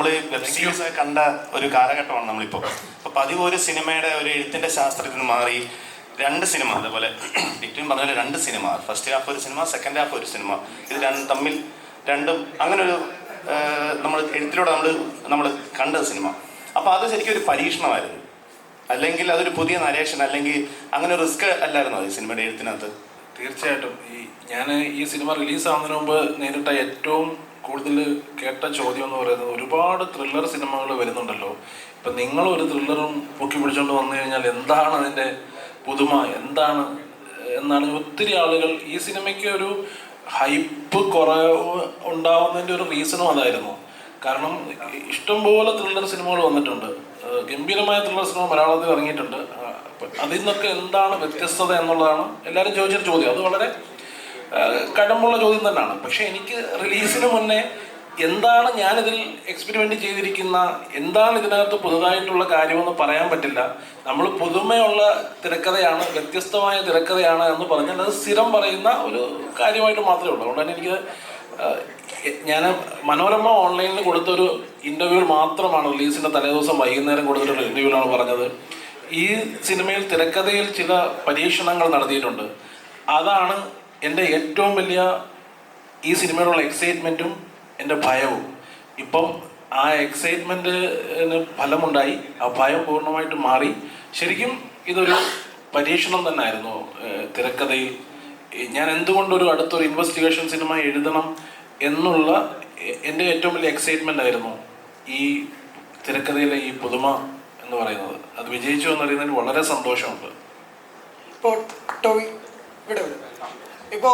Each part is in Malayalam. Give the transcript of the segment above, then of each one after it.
നമ്മൾ വെബ് സീരീസ് കണ്ട ഒരു കാലഘട്ടമാണ് നമ്മളിപ്പോൾ. അപ്പോൾ പതിവ് ഒരു സിനിമയുടെ ഒരു എഴുത്തിൻ്റെ ശാസ്ത്രത്തിൽ നിന്ന് മാറി രണ്ട് സിനിമ, അതേപോലെ ഡിക്റ്റിൻ പറഞ്ഞ പോലെ രണ്ട് സിനിമ, ഫസ്റ്റ് ഹാഫ് ഒരു സിനിമ, സെക്കൻഡ് ഹാഫ് ഒരു സിനിമ, ഇത് തമ്മിൽ രണ്ടും അങ്ങനെ ഒരു നമ്മൾ എഴുത്തിലൂടെ നമ്മൾ കണ്ട സിനിമ. അപ്പോൾ അത് ശരിക്കും ഒരു പരീക്ഷണമായിരുന്നു, അല്ലെങ്കിൽ അതൊരു പുതിയ നരേഷൻ, അല്ലെങ്കിൽ അങ്ങനെ റിസ്ക് അല്ലായിരുന്നു അത് സിനിമയുടെ എഴുത്തിനകത്ത്? തീർച്ചയായിട്ടും. ഞാൻ ഈ സിനിമ റിലീസാവുന്നതിന് മുമ്പ് നേരിട്ട ഏറ്റവും കൂടുതൽ കേട്ട ചോദ്യം എന്ന് പറയുന്നത്, ഒരുപാട് ത്രില്ലർ സിനിമകൾ വരുന്നുണ്ടല്ലോ, ഇപ്പം നിങ്ങളൊരു ത്രില്ലറും പൊക്കി പിടിച്ചുകൊണ്ട് വന്നു കഴിഞ്ഞാൽ എന്താണ് അതിൻ്റെ പുതുമ, എന്താണ് എന്നാണ് ഒത്തിരി ആളുകൾ. ഈ സിനിമയ്ക്ക് ഒരു ഹൈപ്പ് കുറവ് ഉണ്ടാവുന്നതിൻ്റെ ഒരു റീസണും അതായിരുന്നു. കാരണം ഇഷ്ടംപോലെ ത്രില്ലർ സിനിമകൾ വന്നിട്ടുണ്ട്, ഗംഭീരമായ ത്രില്ലർ സിനിമ മലയാളത്തിൽ ഇറങ്ങിയിട്ടുണ്ട്. അതിൽ നിന്നൊക്കെ എന്താണ് വ്യത്യസ്തത എന്നുള്ളതാണ് എല്ലാവരും ചോദിച്ചൊരു ചോദ്യം. അത് വളരെ കടമുള്ള ചോദ്യം തന്നെയാണ്. പക്ഷെ എനിക്ക് റിലീസിന് മുന്നേ എന്താണ് ഞാനിതിൽ എക്സ്പെരിമെൻ്റ് ചെയ്തിരിക്കുന്ന, എന്താണ് ഇതിനകത്ത് പുതുതായിട്ടുള്ള കാര്യമെന്ന് പറയാൻ പറ്റില്ല. നമ്മൾ പുതുമയുള്ള തിരക്കഥയാണ്, വ്യത്യസ്തമായ തിരക്കഥയാണ് എന്ന് പറഞ്ഞാൽ അത് സ്ഥിരം പറയുന്ന ഒരു കാര്യമായിട്ട് മാത്രമേ ഉള്ളൂ. അതുകൊണ്ട് തന്നെ എനിക്ക് ഞാൻ മനോരമ ഓൺലൈനിൽ കൊടുത്തൊരു ഇൻ്റർവ്യൂവിൽ മാത്രമാണ്, റിലീസിൻ്റെ തലേദിവസം വൈകുന്നേരം കൊടുത്തിട്ടൊരു ഇൻ്റർവ്യൂവിലാണ് പറഞ്ഞത്, ഈ സിനിമയിൽ തിരക്കഥയിൽ ചില പരീക്ഷണങ്ങൾ നടത്തിയിട്ടുണ്ട്. അതാണ് എൻ്റെ ഏറ്റവും വലിയ ഈ സിനിമയോടുള്ള എക്സൈറ്റ്മെൻറ്റും എൻ്റെ ഭയവും. ഇപ്പം ആ എക്സൈറ്റ്മെൻറ്റിന് ഫലമുണ്ടായി, ആ ഭയം പൂർണ്ണമായിട്ട് മാറി. ശരിക്കും ഇതൊരു പരീക്ഷണം തന്നെ ആയിരുന്നു തിരക്കഥയിൽ. ഞാൻ എന്തുകൊണ്ടൊരു അടുത്തൊരു ഇൻവെസ്റ്റിഗേഷൻ സിനിമ എഴുതണം എന്നുള്ള എൻ്റെ ഏറ്റവും വലിയ എക്സൈറ്റ്മെൻ്റ് ആയിരുന്നു ഈ തിരക്കഥയിലെ ഈ പുതുമ എന്ന് പറയുന്നത്. അത് വിജയിച്ചു എന്നറിയുന്നതിന് വളരെ സന്തോഷമുണ്ട്. ഇപ്പോൾ ടോയ് ഇപ്പോ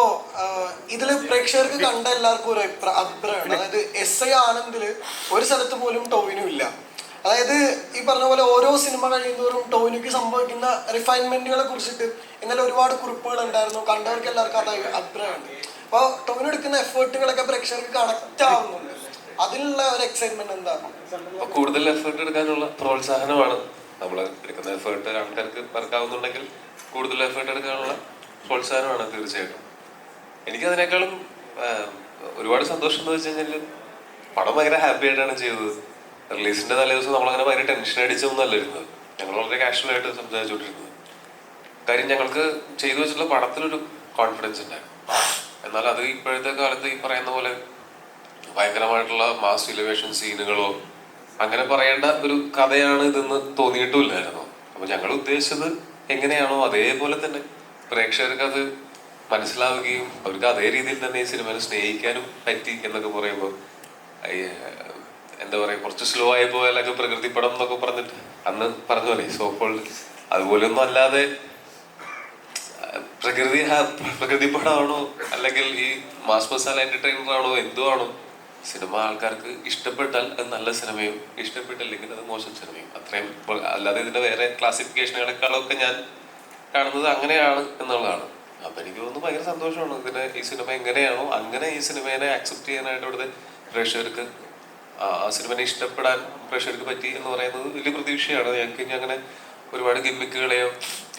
ഇതില് പ്രേക്ഷകർക്ക് കണ്ട എല്ലാവർക്കും ഒരു അഭിപ്രായമാണ്. അതായത് SI ആനന്ദില് ഒരു സ്ഥലത്ത് പോലും ടോവിനും ഇല്ല. അതായത് ഈ പറഞ്ഞ പോലെ ഓരോ സിനിമ കഴിയുന്നതോറും ടോവിനിക്ക് സംഭവിക്കുന്ന റിഫൈൻമെന്റുകളെ കുറിച്ചിട്ട് ഇന്നലെ ഒരുപാട് കുറിപ്പുകൾ ഉണ്ടായിരുന്നു, കണ്ടവർക്ക് എല്ലാവർക്കും അത് അഭിപ്രായമുണ്ട്. അപ്പോൾ ടോവിന് എടുക്കുന്ന എഫേർട്ടുകളൊക്കെ പ്രേക്ഷകർക്ക് കണക്റ്റ് ആവുന്നുണ്ട്. അതിനുള്ള ഒരു എക്സൈറ്റ്മെന്റ് എന്താണ്? കൂടുതൽ എഫേർട്ട് എടുക്കാനുള്ള പ്രോത്സാഹനമാണ്. നമ്മൾ എടുക്കുന്ന എഫേർട്ട് ആൾക്കാർക്ക് വർക്കാവുന്നുണ്ടെങ്കിൽ കൂടുതൽ എഫേർട്ട് എടുക്കാനുള്ള പ്രോത്സാഹനമാണ് തീർച്ചയായിട്ടും. എനിക്കതിനേക്കാളും ഒരുപാട് സന്തോഷം എന്ന് വെച്ച് കഴിഞ്ഞാൽ പടം ഭയങ്കര ഹാപ്പി ആയിട്ടാണ് ചെയ്തത്. റിലീസിന്റെ തലേദിവസം നമ്മളങ്ങനെ ഭയങ്കര ടെൻഷൻ അടിച്ചൊന്നും അല്ലായിരുന്നത്. ഞങ്ങൾ വളരെ കാഷ്വലായിട്ട് സംസാരിച്ചുകൊണ്ടിരുന്നത്. കാര്യം ഞങ്ങൾക്ക് ചെയ്തു വെച്ചിട്ടുള്ള പടത്തിലൊരു കോൺഫിഡൻസ് ഉണ്ടായിരുന്നു. എന്നാൽ അത് ഇപ്പോഴത്തെ കാലത്ത് ഈ പറയുന്ന പോലെ ഭയങ്കരമായിട്ടുള്ള മാസ് ഇലിവേഷൻ സീനുകളോ അങ്ങനെ പറയേണ്ട ഒരു കഥയാണ് ഇതെന്ന് തോന്നിയിട്ടുമില്ലായിരുന്നു. അപ്പൊ ഞങ്ങൾ ഉദ്ദേശിച്ചത് എങ്ങനെയാണോ അതേപോലെ തന്നെ പ്രേക്ഷകർക്ക് അത് മനസ്സിലാവുകയും അവർക്ക് അതേ രീതിയിൽ തന്നെ ഈ സിനിമയെ സ്നേഹിക്കാനും പറ്റി എന്നൊക്കെ പറയുമ്പോൾ, എന്താ പറയുക, കുറച്ച് സ്ലോ ആയി പോയാലൊക്കെ പ്രകൃതി പടം എന്നൊക്കെ പറഞ്ഞിട്ട് അന്ന് പറഞ്ഞ പോലെ സോക്കോൾഡ് അതുപോലെയൊന്നും അല്ലാതെ പ്രകൃതി പടമാണോ അല്ലെങ്കിൽ ഈ മാസ് മസാല എന്റർടൈനർ ആണോ എന്തോ ആണോ, സിനിമ ആൾക്കാർക്ക് ഇഷ്ടപ്പെട്ടാൽ അത് നല്ല സിനിമയും ഇഷ്ടപ്പെട്ടില്ലെങ്കിൽ അത് മോശം സിനിമയും, അത്രയും. അല്ലാതെ ഇതിന്റെ വേറെ ക്ലാസിഫിക്കേഷനുകളെക്കാളൊക്കെ ഞാൻ കാണുന്നത് അങ്ങനെയാണ് എന്നുള്ളതാണ്. അപ്പൊ എനിക്ക് തോന്നുന്നു ഭയങ്കര സന്തോഷമാണ് ഈ സിനിമ എങ്ങനെയാണോ അങ്ങനെ ഈ സിനിമയെ ആക്സെപ്റ്റ് ചെയ്യാനായിട്ട് ഇവിടുത്തെ പ്രേക്ഷകർക്ക്, ആ സിനിമയെ ഇഷ്ടപ്പെടാൻ പ്രേക്ഷകർക്ക് പറ്റി എന്ന് പറയുന്നത് വലിയ പ്രതീക്ഷയാണ്. ഞങ്ങൾക്ക് ഇനി അങ്ങനെ ഒരുപാട് ഗിമ്മിക്കുകളെയോ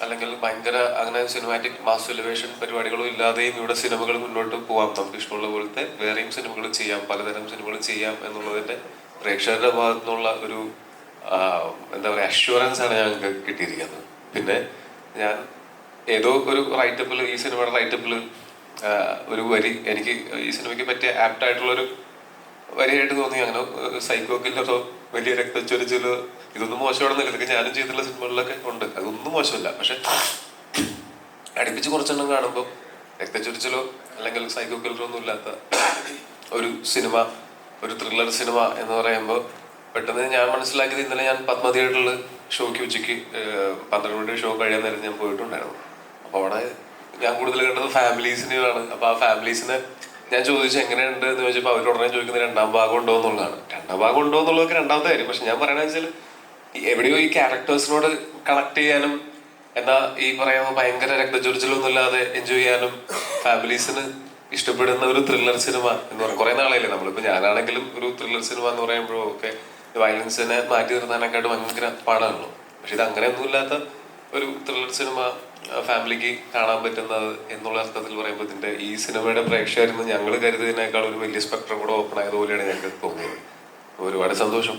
അല്ലെങ്കിൽ ഭയങ്കര അങ്ങനെ സിനിമാറ്റിക് മാസ് എലിവേഷൻ പരിപാടികളോ ഇല്ലാതെയും ഇവിടെ സിനിമകൾ മുന്നോട്ട് പോവാം. നമുക്ക് ഇഷ്ടമുള്ള പോലത്തെ വേറെയും സിനിമകൾ ചെയ്യാം, പലതരം സിനിമകൾ ചെയ്യാം എന്നുള്ളതിന്റെ പ്രേക്ഷകരുടെ ഭാഗത്തു നിന്നുള്ള ഒരു എന്താ പറയുക അഷ്വറൻസ് ആണ് ഞങ്ങൾക്ക് കിട്ടിയിരിക്കുന്നത്. പിന്നെ ഞാൻ ഏതോ ഒരു റൈറ്റപ്പിൽ, ഈ സിനിമയുടെ റൈറ്റപ്പിൽ ഒരു വരി എനിക്ക് ഈ സിനിമയ്ക്ക് പറ്റിയ ആപ്റ്റായിട്ടുള്ളൊരു വരിയായിട്ട് തോന്നി. അങ്ങനെ സൈക്കോ കില്ലറോ വലിയ രക്തച്ചൊരിച്ചിലോ ഇതൊന്നും മോശമാണെന്നില്ല, ഇതൊക്കെ ഞാനും ചെയ്തിട്ടുള്ള സിനിമകളിലൊക്കെ ഉണ്ട്, അതൊന്നും മോശമല്ല. പക്ഷെ അടുപ്പിച്ച് കുറച്ചെണ്ണം കാണുമ്പോൾ രക്തച്ചൊരിച്ചിലോ അല്ലെങ്കിൽ സൈക്കോ കില്ലറോ ഒന്നും ഇല്ലാത്ത ഒരു സിനിമ, ഒരു ത്രില്ലർ സിനിമ എന്ന് പറയുമ്പോൾ പെട്ടെന്ന് ഞാൻ മനസ്സിലാക്കിയത്, ഇന്നലെ ഞാൻ പത്മ തിയേറ്ററിൽ ഷോയ്ക്ക് ഉച്ചയ്ക്ക് 12 മണിയുടെ ഷോ കഴിയാൻ നേരം ഞാൻ പോയിട്ടുണ്ടായിരുന്നു. അപ്പോൾ അവിടെ ഞാൻ കൂടുതൽ കണ്ടത് ഫാമിലീസിനെയാണ്. അപ്പോൾ ആ ഫാമിലീസിനെ ഞാൻ ചോദിച്ചു എങ്ങനെയുണ്ട് എന്ന് ചോദിച്ചപ്പോൾ അവർ ഉടനെ ചോദിക്കുന്നത് 2ാം ഭാഗം ഉണ്ടോ എന്നുള്ളതാണ്. 2ാം ഭാഗം ഉണ്ടോ എന്നുള്ളതൊക്കെ രണ്ടാമത്തെ കാര്യം. പക്ഷെ ഞാൻ പറയണത് വെച്ചാൽ എവിടെയോ ഈ ക്യാരക്ടേഴ്സിനോട് കണക്ട് ചെയ്യാനും എന്നാൽ ഈ പറയുന്ന ഭയങ്കര രക്തചൊരിച്ചിലൊന്നും ഇല്ലാതെ എൻജോയ് ചെയ്യാനും ഫാമിലീസിന് ഇഷ്ടപ്പെടുന്ന ഒരു ത്രില്ലർ സിനിമ എന്ന് പറയും. കുറെ നാളായില്ലേ നമ്മളിപ്പോൾ, ഞാനാണെങ്കിലും ഒരു ത്രില്ലർ സിനിമ എന്ന് പറയുമ്പോഴോ ഒക്കെ വയലൻസിനെ മാറ്റി നിർത്താനൊക്കെയായിട്ട് ഭയങ്കര പാടാണല്ലോ. പക്ഷെ ഇത് അങ്ങനെയൊന്നും ഇല്ലാത്ത ഒരു ത്രില്ലർ സിനിമ ഫാമിലിക്ക് കാണാൻ പറ്റുന്നത് എന്നുള്ള അർത്ഥത്തിൽ പറയുമ്പോൾ ഇതിന്റെ ഈ സിനിമയുടെ പ്രേക്ഷകരിൽ നിന്ന് ഞങ്ങൾ കരുതിയതിനേക്കാൾ ഒരു വലിയ സ്പെക്ട്രം കൂടെ ഓപ്പൺ ആയതുപോലെയാണ് ഞങ്ങൾക്ക് തോന്നിയത്. ഒരുപാട് സന്തോഷം.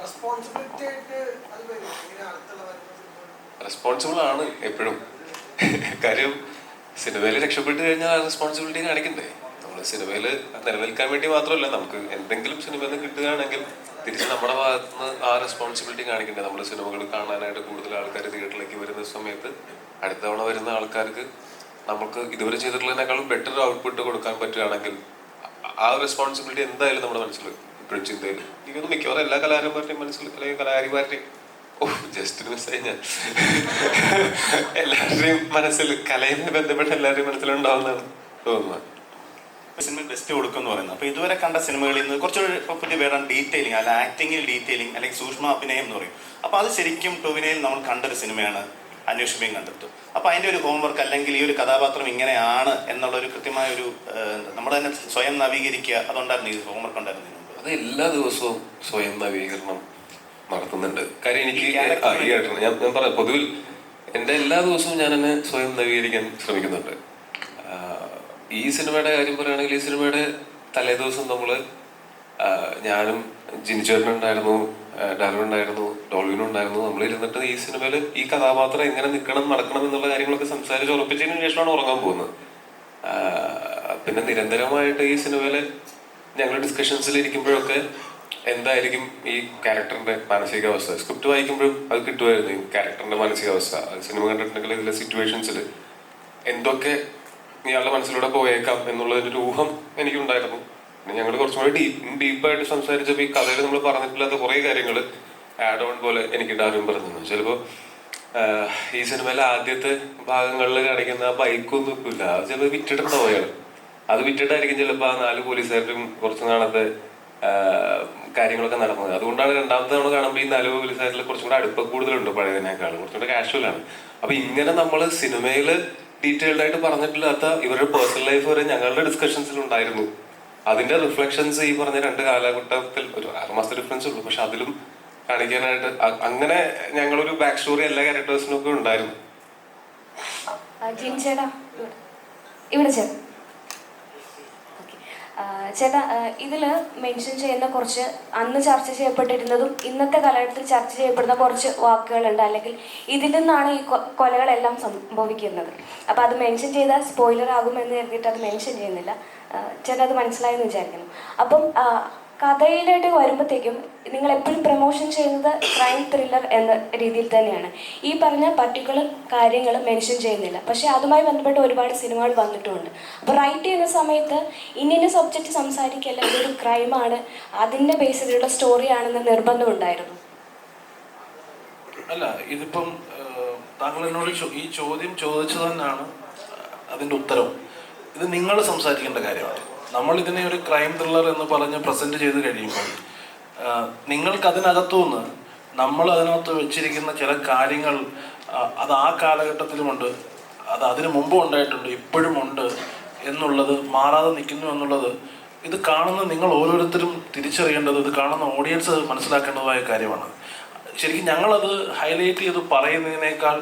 റെസ്പോൺസിബിലിറ്റി ആയിട്ട് അത് വരും ഇങ്ങനെ അടുത്തുള്ള വരുന്ന സിനിമകൾ. റെസ്പോൺസിബിൾ ആണ് എപ്പോഴും. കാര്യം സിനിമയിൽ രക്ഷപ്പെട്ട് കഴിഞ്ഞാൽ റെസ്പോൺസിബിലിറ്റി കാണിക്കണ്ടേ. നമ്മൾ സിനിമയിൽ നിലനിൽക്കാൻ വേണ്ടി മാത്രമല്ല, നമുക്ക് എന്തെങ്കിലും സിനിമയിൽ നിന്ന് കിട്ടുകയാണെങ്കിൽ തിരിച്ച് നമ്മുടെ ഭാഗത്ത് നിന്ന് ആ റെസ്പോൺസിബിലിറ്റി കാണിക്കണ്ടേ. നമ്മുടെ സിനിമകൾ കാണാനായിട്ട് കൂടുതൽ ആൾക്കാർ തിയേറ്ററിലേക്ക് വരുന്ന സമയത്ത് അടുത്ത തവണ വരുന്ന ആൾക്കാർക്ക് നമുക്ക് ഇതുവരെ ചെയ്തിട്ടുള്ളതിനേക്കാളും ബെറ്റർ ഔട്ട്പുട്ട് കൊടുക്കാൻ പറ്റുകയാണെങ്കിൽ ആ റെസ്പോൺസിബിലിറ്റി എന്തായാലും നമ്മുടെ മനസ്സിൽ ഇപ്പോഴും ചിന്തയിൽ എനിക്കൊന്ന് മിക്കവാറും എല്ലാ കലാകാരന്മാരുടെയും മനസ്സിൽ അല്ലെങ്കിൽ കലാകാരിമാരുടെയും ജസ്റ്റ് മിസ്സായി ഞാൻ എല്ലാവരുടെയും മനസ്സിൽ കലയുമായി ബന്ധപ്പെട്ട എല്ലാവരുടെയും മനസ്സിലുണ്ടാവുന്നതാണ് തോന്നുന്നത്. സിനിമയിൽ ബെസ്റ്റ് കൊടുക്കും എന്ന് പറയുന്നത്. അപ്പോൾ ഇതുവരെ കണ്ട സിനിമകളിൽ നിന്ന് കുറച്ചൊരു പുതിയ വേണം ഡീറ്റെയിലിംഗ്, അല്ല ആക്ടിങ്ങിൽ ഡീറ്റെയിലിംഗ് അല്ലെങ്കിൽ സൂക്ഷ്മ അഭിനയം എന്ന് പറയും. അപ്പോൾ അത് ശരിക്കും ടൊവിനോയിൽ നമ്മൾ കണ്ടൊരു സിനിമയാണ് അന്വേഷിക്കുകയും കണ്ടെത്തും. അപ്പോൾ അതിൻ്റെ ഒരു ഹോംവർക്ക് അല്ലെങ്കിൽ ഈ ഒരു കഥാപാത്രം ഇങ്ങനെയാണ് എന്നുള്ളൊരു കൃത്യമായ ഒരു നമ്മൾ തന്നെ സ്വയം നവീകരിക്കുക, അതുകൊണ്ടായിരുന്നു ഈ ഹോംവർക്ക് ഉണ്ടായിരുന്നത്. അത് എല്ലാ ദിവസവും സ്വയം നവീകരണം നടത്തുന്നുണ്ട്. കാര്യം എനിക്ക് ഞാൻ പറയാം, പൊതുവിൽ എൻ്റെ എല്ലാ ദിവസവും ഞാൻ എന്നെ സ്വയം നവീകരിക്കാൻ ശ്രമിക്കുന്നുണ്ട്. ഈ സിനിമയുടെ കാര്യം പറയുകയാണെങ്കിൽ ഈ സിനിമയുടെ തലേദിവസം നമ്മൾ ഞാനും ജിനിച്ചേട്ടനുണ്ടായിരുന്നു, ഡാലുണ്ടായിരുന്നു, ഡോൾവിനും ഉണ്ടായിരുന്നു. നമ്മളിരുന്നിട്ട് ഈ സിനിമയിൽ ഈ കഥാപാത്രം എങ്ങനെ നിൽക്കണം നടക്കണം എന്നുള്ള കാര്യങ്ങളൊക്കെ സംസാരിച്ച് ഉറപ്പിച്ചതിന് ശേഷമാണ് ഉറങ്ങാൻ പോകുന്നത്. പിന്നെ നിരന്തരമായിട്ട് ഈ സിനിമയിൽ ഞങ്ങൾ ഡിസ്കഷൻസിൽ ഇരിക്കുമ്പോഴൊക്കെ എന്തായിരിക്കും ഈ ക്യാരക്ടറിന്റെ മാനസികാവസ്ഥ, സ്ക്രിപ്റ്റ് വായിക്കുമ്പോഴും അത് കിട്ടുമായിരുന്നു. ഈ ക്യാരക്ടറിന്റെ മാനസികാവസ്ഥ സിനിമ കണ്ടിട്ടുണ്ടെങ്കിൽ ഇതിലെ സിറ്റുവേഷൻസിൽ എന്തൊക്കെ ഇയാളുടെ മനസ്സിലൂടെ പോയേക്കാം എന്നുള്ളതിന്റെ ഊഹം എനിക്കുണ്ടായിരുന്നു. പിന്നെ ഞങ്ങൾ കുറച്ചും കൂടി ഡീപ്പായിട്ട് സംസാരിച്ചപ്പോൾ ഈ കഥയിൽ നമ്മൾ പറഞ്ഞിട്ടില്ലാത്ത കുറേ കാര്യങ്ങൾ ആഡ് ഓൺ പോലെ എനിക്ക് ഡാലും പറഞ്ഞു. ചിലപ്പോൾ ഈ സിനിമയിലെ ആദ്യത്തെ ഭാഗങ്ങളിൽ കാണിക്കുന്ന ആ ബൈക്കൊന്നും ഇല്ല, അത് ചിലപ്പോൾ വിറ്റിട്ടുണ്ടാവും അയാൾ. അത് വിറ്റിട്ടായിരിക്കും ചിലപ്പോൾ ആ 4 പോലീസുകാരും കുറച്ച് നാളത്തെ കാര്യങ്ങളൊക്കെ നടന്നത്. അതുകൊണ്ടാണ് രണ്ടാമത്തെ തവണ കാണുമ്പോൾ ഈ 4 പോലീസുകാരിൽ കുറച്ചും കൂടെ അടുപ്പം കൂടുതലുണ്ട് പഴയതിനേക്കാളും, കുറച്ചും കൂടെ കാഷ്വലാണ്. അപ്പൊ ഇങ്ങനെ നമ്മൾ സിനിമയിൽ ഡീറ്റെയിൽഡ് ആയിട്ട് പറഞ്ഞിട്ടില്ലാത്ത ഇവരുടെ പേഴ്സണൽ ലൈഫ് വരെ ഞങ്ങളുടെ ഡിസ്കഷൻസിൽ ഉണ്ടായിരുന്നു. അതിന്റെ റിഫ്ലക്ഷൻസ് ഈ പറഞ്ഞ 2 കാലഘട്ടത്തിൽ ഒരു 6 മാസത്തെ ഡിഫറൻസ് ഉള്ളൂ, പക്ഷെ അതിലും കാണിക്കാനായിട്ട് അങ്ങനെ ഞങ്ങളൊരു ബാക്ക് സ്റ്റോറി എല്ലാ ക്യാരക്ടേഴ്സിനും ഒക്കെ ഉണ്ടായിരുന്നു. ചേട്ടാ, ഇതിൽ മെൻഷൻ ചെയ്യുന്ന കുറച്ച് അന്ന് ചർച്ച ചെയ്യപ്പെട്ടിരുന്നതും ഇന്നത്തെ കാലഘട്ടത്തിൽ ചർച്ച ചെയ്യപ്പെടുന്ന കുറച്ച് വാക്കുകളുണ്ട്, അല്ലെങ്കിൽ ഇതിൽ നിന്നാണ് ഈ കൊലകളെല്ലാം സംഭവിക്കുന്നത്. അപ്പോൾ അത് മെൻഷൻ ചെയ്താൽ സ്പോയിലർ ആകുമെന്ന് കരുതിയിട്ട് അത് മെൻഷൻ ചെയ്യുന്നില്ല. ചേട്ടാ അത് മനസ്സിലായെന്ന് വിചാരിക്കുന്നു. അപ്പം കഥയിലായിട്ട് വരുമ്പോഴത്തേക്കും നിങ്ങൾ എപ്പോഴും പ്രൊമോഷൻ ചെയ്യുന്നത് ക്രൈം ത്രില്ലർ എന്ന രീതിയിൽ തന്നെയാണ്. ഈ പറഞ്ഞ പർട്ടിക്കുലർ കാര്യങ്ങൾ മെൻഷൻ ചെയ്യുന്നില്ല, പക്ഷേ അതുമായി ബന്ധപ്പെട്ട് ഒരുപാട് സിനിമകൾ വന്നിട്ടുമുണ്ട്. അപ്പോൾ റൈറ്റ് ചെയ്യുന്ന സമയത്ത് ഇന്ന സബ്ജക്റ്റ് സംസാരിക്കല്ല, ഇതൊരു ക്രൈമാണ്, അതിൻ്റെ ബേസിലുള്ള സ്റ്റോറിയാണെന്ന് നിർബന്ധമുണ്ടായിരുന്നു. അല്ല, ഇതിപ്പം താങ്കൾ എന്നോട് ഈ ചോദ്യം ചോദിച്ചത് തന്നെയാണ് അതിൻ്റെ ഉത്തരം. ഇത് നിങ്ങൾ സംസാരിക്കേണ്ട കാര്യമാണ്. നമ്മൾ ഇതിനെ ഒരു ക്രൈം ത്രില്ലർ എന്ന് പറഞ്ഞ് പ്രസന്റ് ചെയ്ത് കഴിയുമ്പോൾ നിങ്ങൾക്ക് അതിനകത്തുനിന്ന് നമ്മൾ അതിനകത്ത് വെച്ചിരിക്കുന്ന ചില കാര്യങ്ങൾ അത് ആ കാലഘട്ടത്തിലുമുണ്ട്, അത് അതിനു മുമ്പും ഉണ്ടായിട്ടുണ്ട്, ഇപ്പോഴും ഉണ്ട് എന്നുള്ളത് മാറാതെ നിൽക്കുന്നു എന്നുള്ളത് ഇത് കാണുന്ന നിങ്ങൾ ഓരോരുത്തരും തിരിച്ചറിയേണ്ടത്, ഇത് കാണുന്ന ഓഡിയൻസ് മനസ്സിലാക്കേണ്ടതായ കാര്യമാണ്. ശരിക്കും ഞങ്ങളത് ഹൈലൈറ്റ് ചെയ്ത് പറയുന്നതിനേക്കാൾ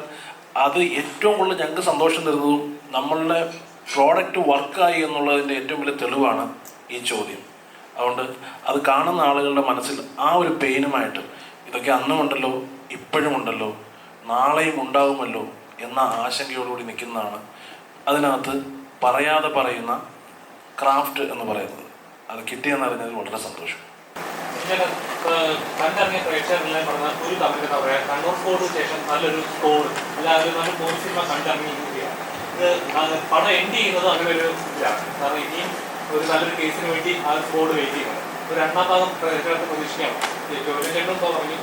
അത് ഏറ്റവും കൂടുതൽ ഞങ്ങൾക്ക് സന്തോഷം തരുന്നതും നമ്മളുടെ പ്രോഡക്റ്റ് വർക്കായി എന്നുള്ളതിൻ്റെ ഏറ്റവും വലിയ തെളിവാണ് ഈ ചോദ്യം. അതുകൊണ്ട് അത് കാണുന്ന ആളുകളുടെ മനസ്സിൽ ആ ഒരു പെയിനുമായിട്ട് ഇതൊക്കെ അന്നും ഉണ്ടല്ലോ, ഇപ്പോഴും ഉണ്ടല്ലോ, നാളെയും ഉണ്ടാകുമല്ലോ എന്ന ആശങ്കയോടുകൂടി നിൽക്കുന്നതാണ് അതിനകത്ത് പറയാതെ പറയുന്ന ക്രാഫ്റ്റ് എന്ന് പറയുന്നത്. അത് കിട്ടിയെന്നറിഞ്ഞതിൽ വളരെ സന്തോഷം. കണ്ടിറങ്ങിയ പ്രേക്ഷകരെല്ലാം പറഞ്ഞ ഒരു തമിഴ് എന്താ പറയുക, കണ്ണൂർ സ്പോർട്ടിന് ശേഷം നല്ലൊരു സ്കോർ അല്ല, ഒരു നല്ല മൂവി സിനിമ കണ്ടിറങ്ങിയിരിക്കുകയാണ്. ഇത് പണം എൻഡ് ചെയ്യുന്നത് അങ്ങനെ ഒരു ഇതാണ്. കാരണം ഇനിയും ഒരു നല്ലൊരു കേസിന് വേണ്ടി ആ സ്കോഡ് വെയിറ്റ് ചെയ്യുന്നത്. ഒരു 2ാം ഭാഗം പ്രേക്ഷകർക്ക് പ്രതീക്ഷിക്കാം. ചേട്ടൻ പറഞ്ഞു